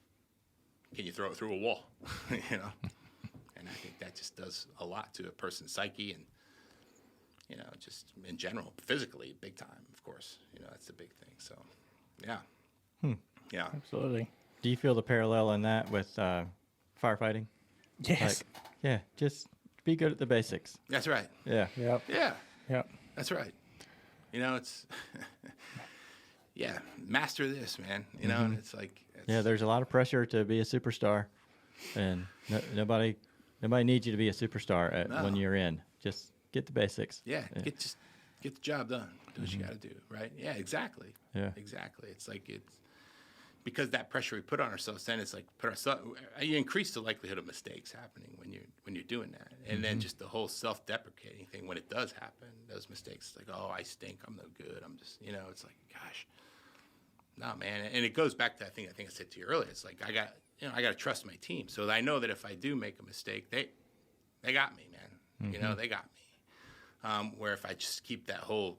can you throw it through a wall? And I think that just does a lot to a person's psyche and, just in general, physically, big time, of course. That's the big thing. So, yeah. Yeah. Absolutely. Do you feel the parallel in that with firefighting? Yes. Just be good at the basics. That's right. Yeah. Yep. Yeah. Yep. That's right. It's, master this, man. And it's like. There's a lot of pressure to be a superstar, and nobody needs you to be a superstar when you're in. Just get the basics. Yeah. Get the job done. Do what you got to do. Right. Yeah. Exactly. Yeah. Exactly. It's like because that pressure we put on ourselves, then it's like you increase the likelihood of mistakes happening when you're doing that, and then just the whole self-deprecating thing when it does happen, those mistakes, like, oh, I stink, I'm no good, I'm just, it's like, gosh, no, man, and it goes back to I think I said to you earlier, it's like I got to trust my team, so that I know that if I do make a mistake, they got me, man, they got me, where if I just keep that whole,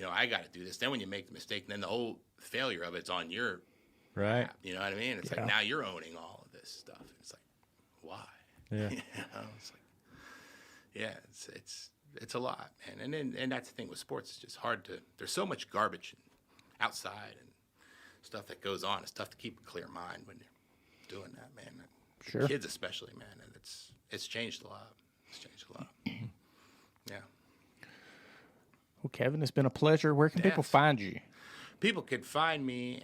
I got to do this, then when you make the mistake, then the whole failure of it's on your. Right. You know what I mean? It's like now you're owning all of this stuff. It's like, why? Yeah. It's like, it's a lot, man. And that's the thing with sports. It's just hard to. There's so much garbage outside and stuff that goes on. It's tough to keep a clear mind when you're doing that, man. Sure. Kids especially, man. And it's changed a lot. It's changed a lot. Yeah. Well, Kevin, it's been a pleasure. Where can people find you? People can find me.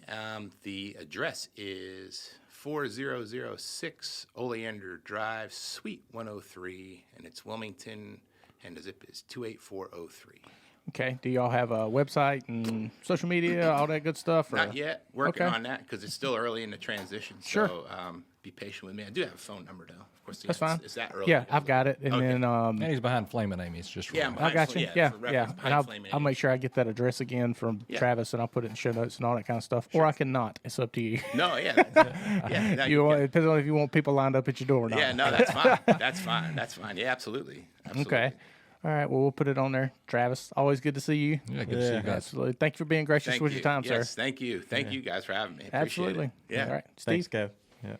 The address is 4006 Oleander Drive, Suite 103, and it's Wilmington. and the zip is 28403. Okay. Do y'all have a website and social media, all that good stuff? Or? Not yet. Working Okay. on that because it's still early in the transition. Sure. So be patient with me. I do have a phone number though. Of course, That's fine. It's that early. Yeah, I've got it. And Okay. then And he's behind Flamin' Amy's just Yeah, right. I got you. Yeah, for reference, yeah. behind And I'll Flaming make Age. sure I get that address again from Yeah. Travis, and I'll put it in show notes and all that kind of stuff. Or I can not. It's up to you. No, yeah. Yeah. no, You want, it depends on if you want people lined up at your door or not. yeah, no, that's fine. That's fine. That's fine. Yeah, absolutely. Okay. All right. Well, we'll put it on there. Travis, always good to see you. Yeah, good to see you guys. Absolutely. Thank you for being gracious Thank with you. your time, Yes, sir. thank you. Thank you guys for having me. Appreciate Absolutely. It. Yeah. All right. Thanks, Steve. Kev. Yeah.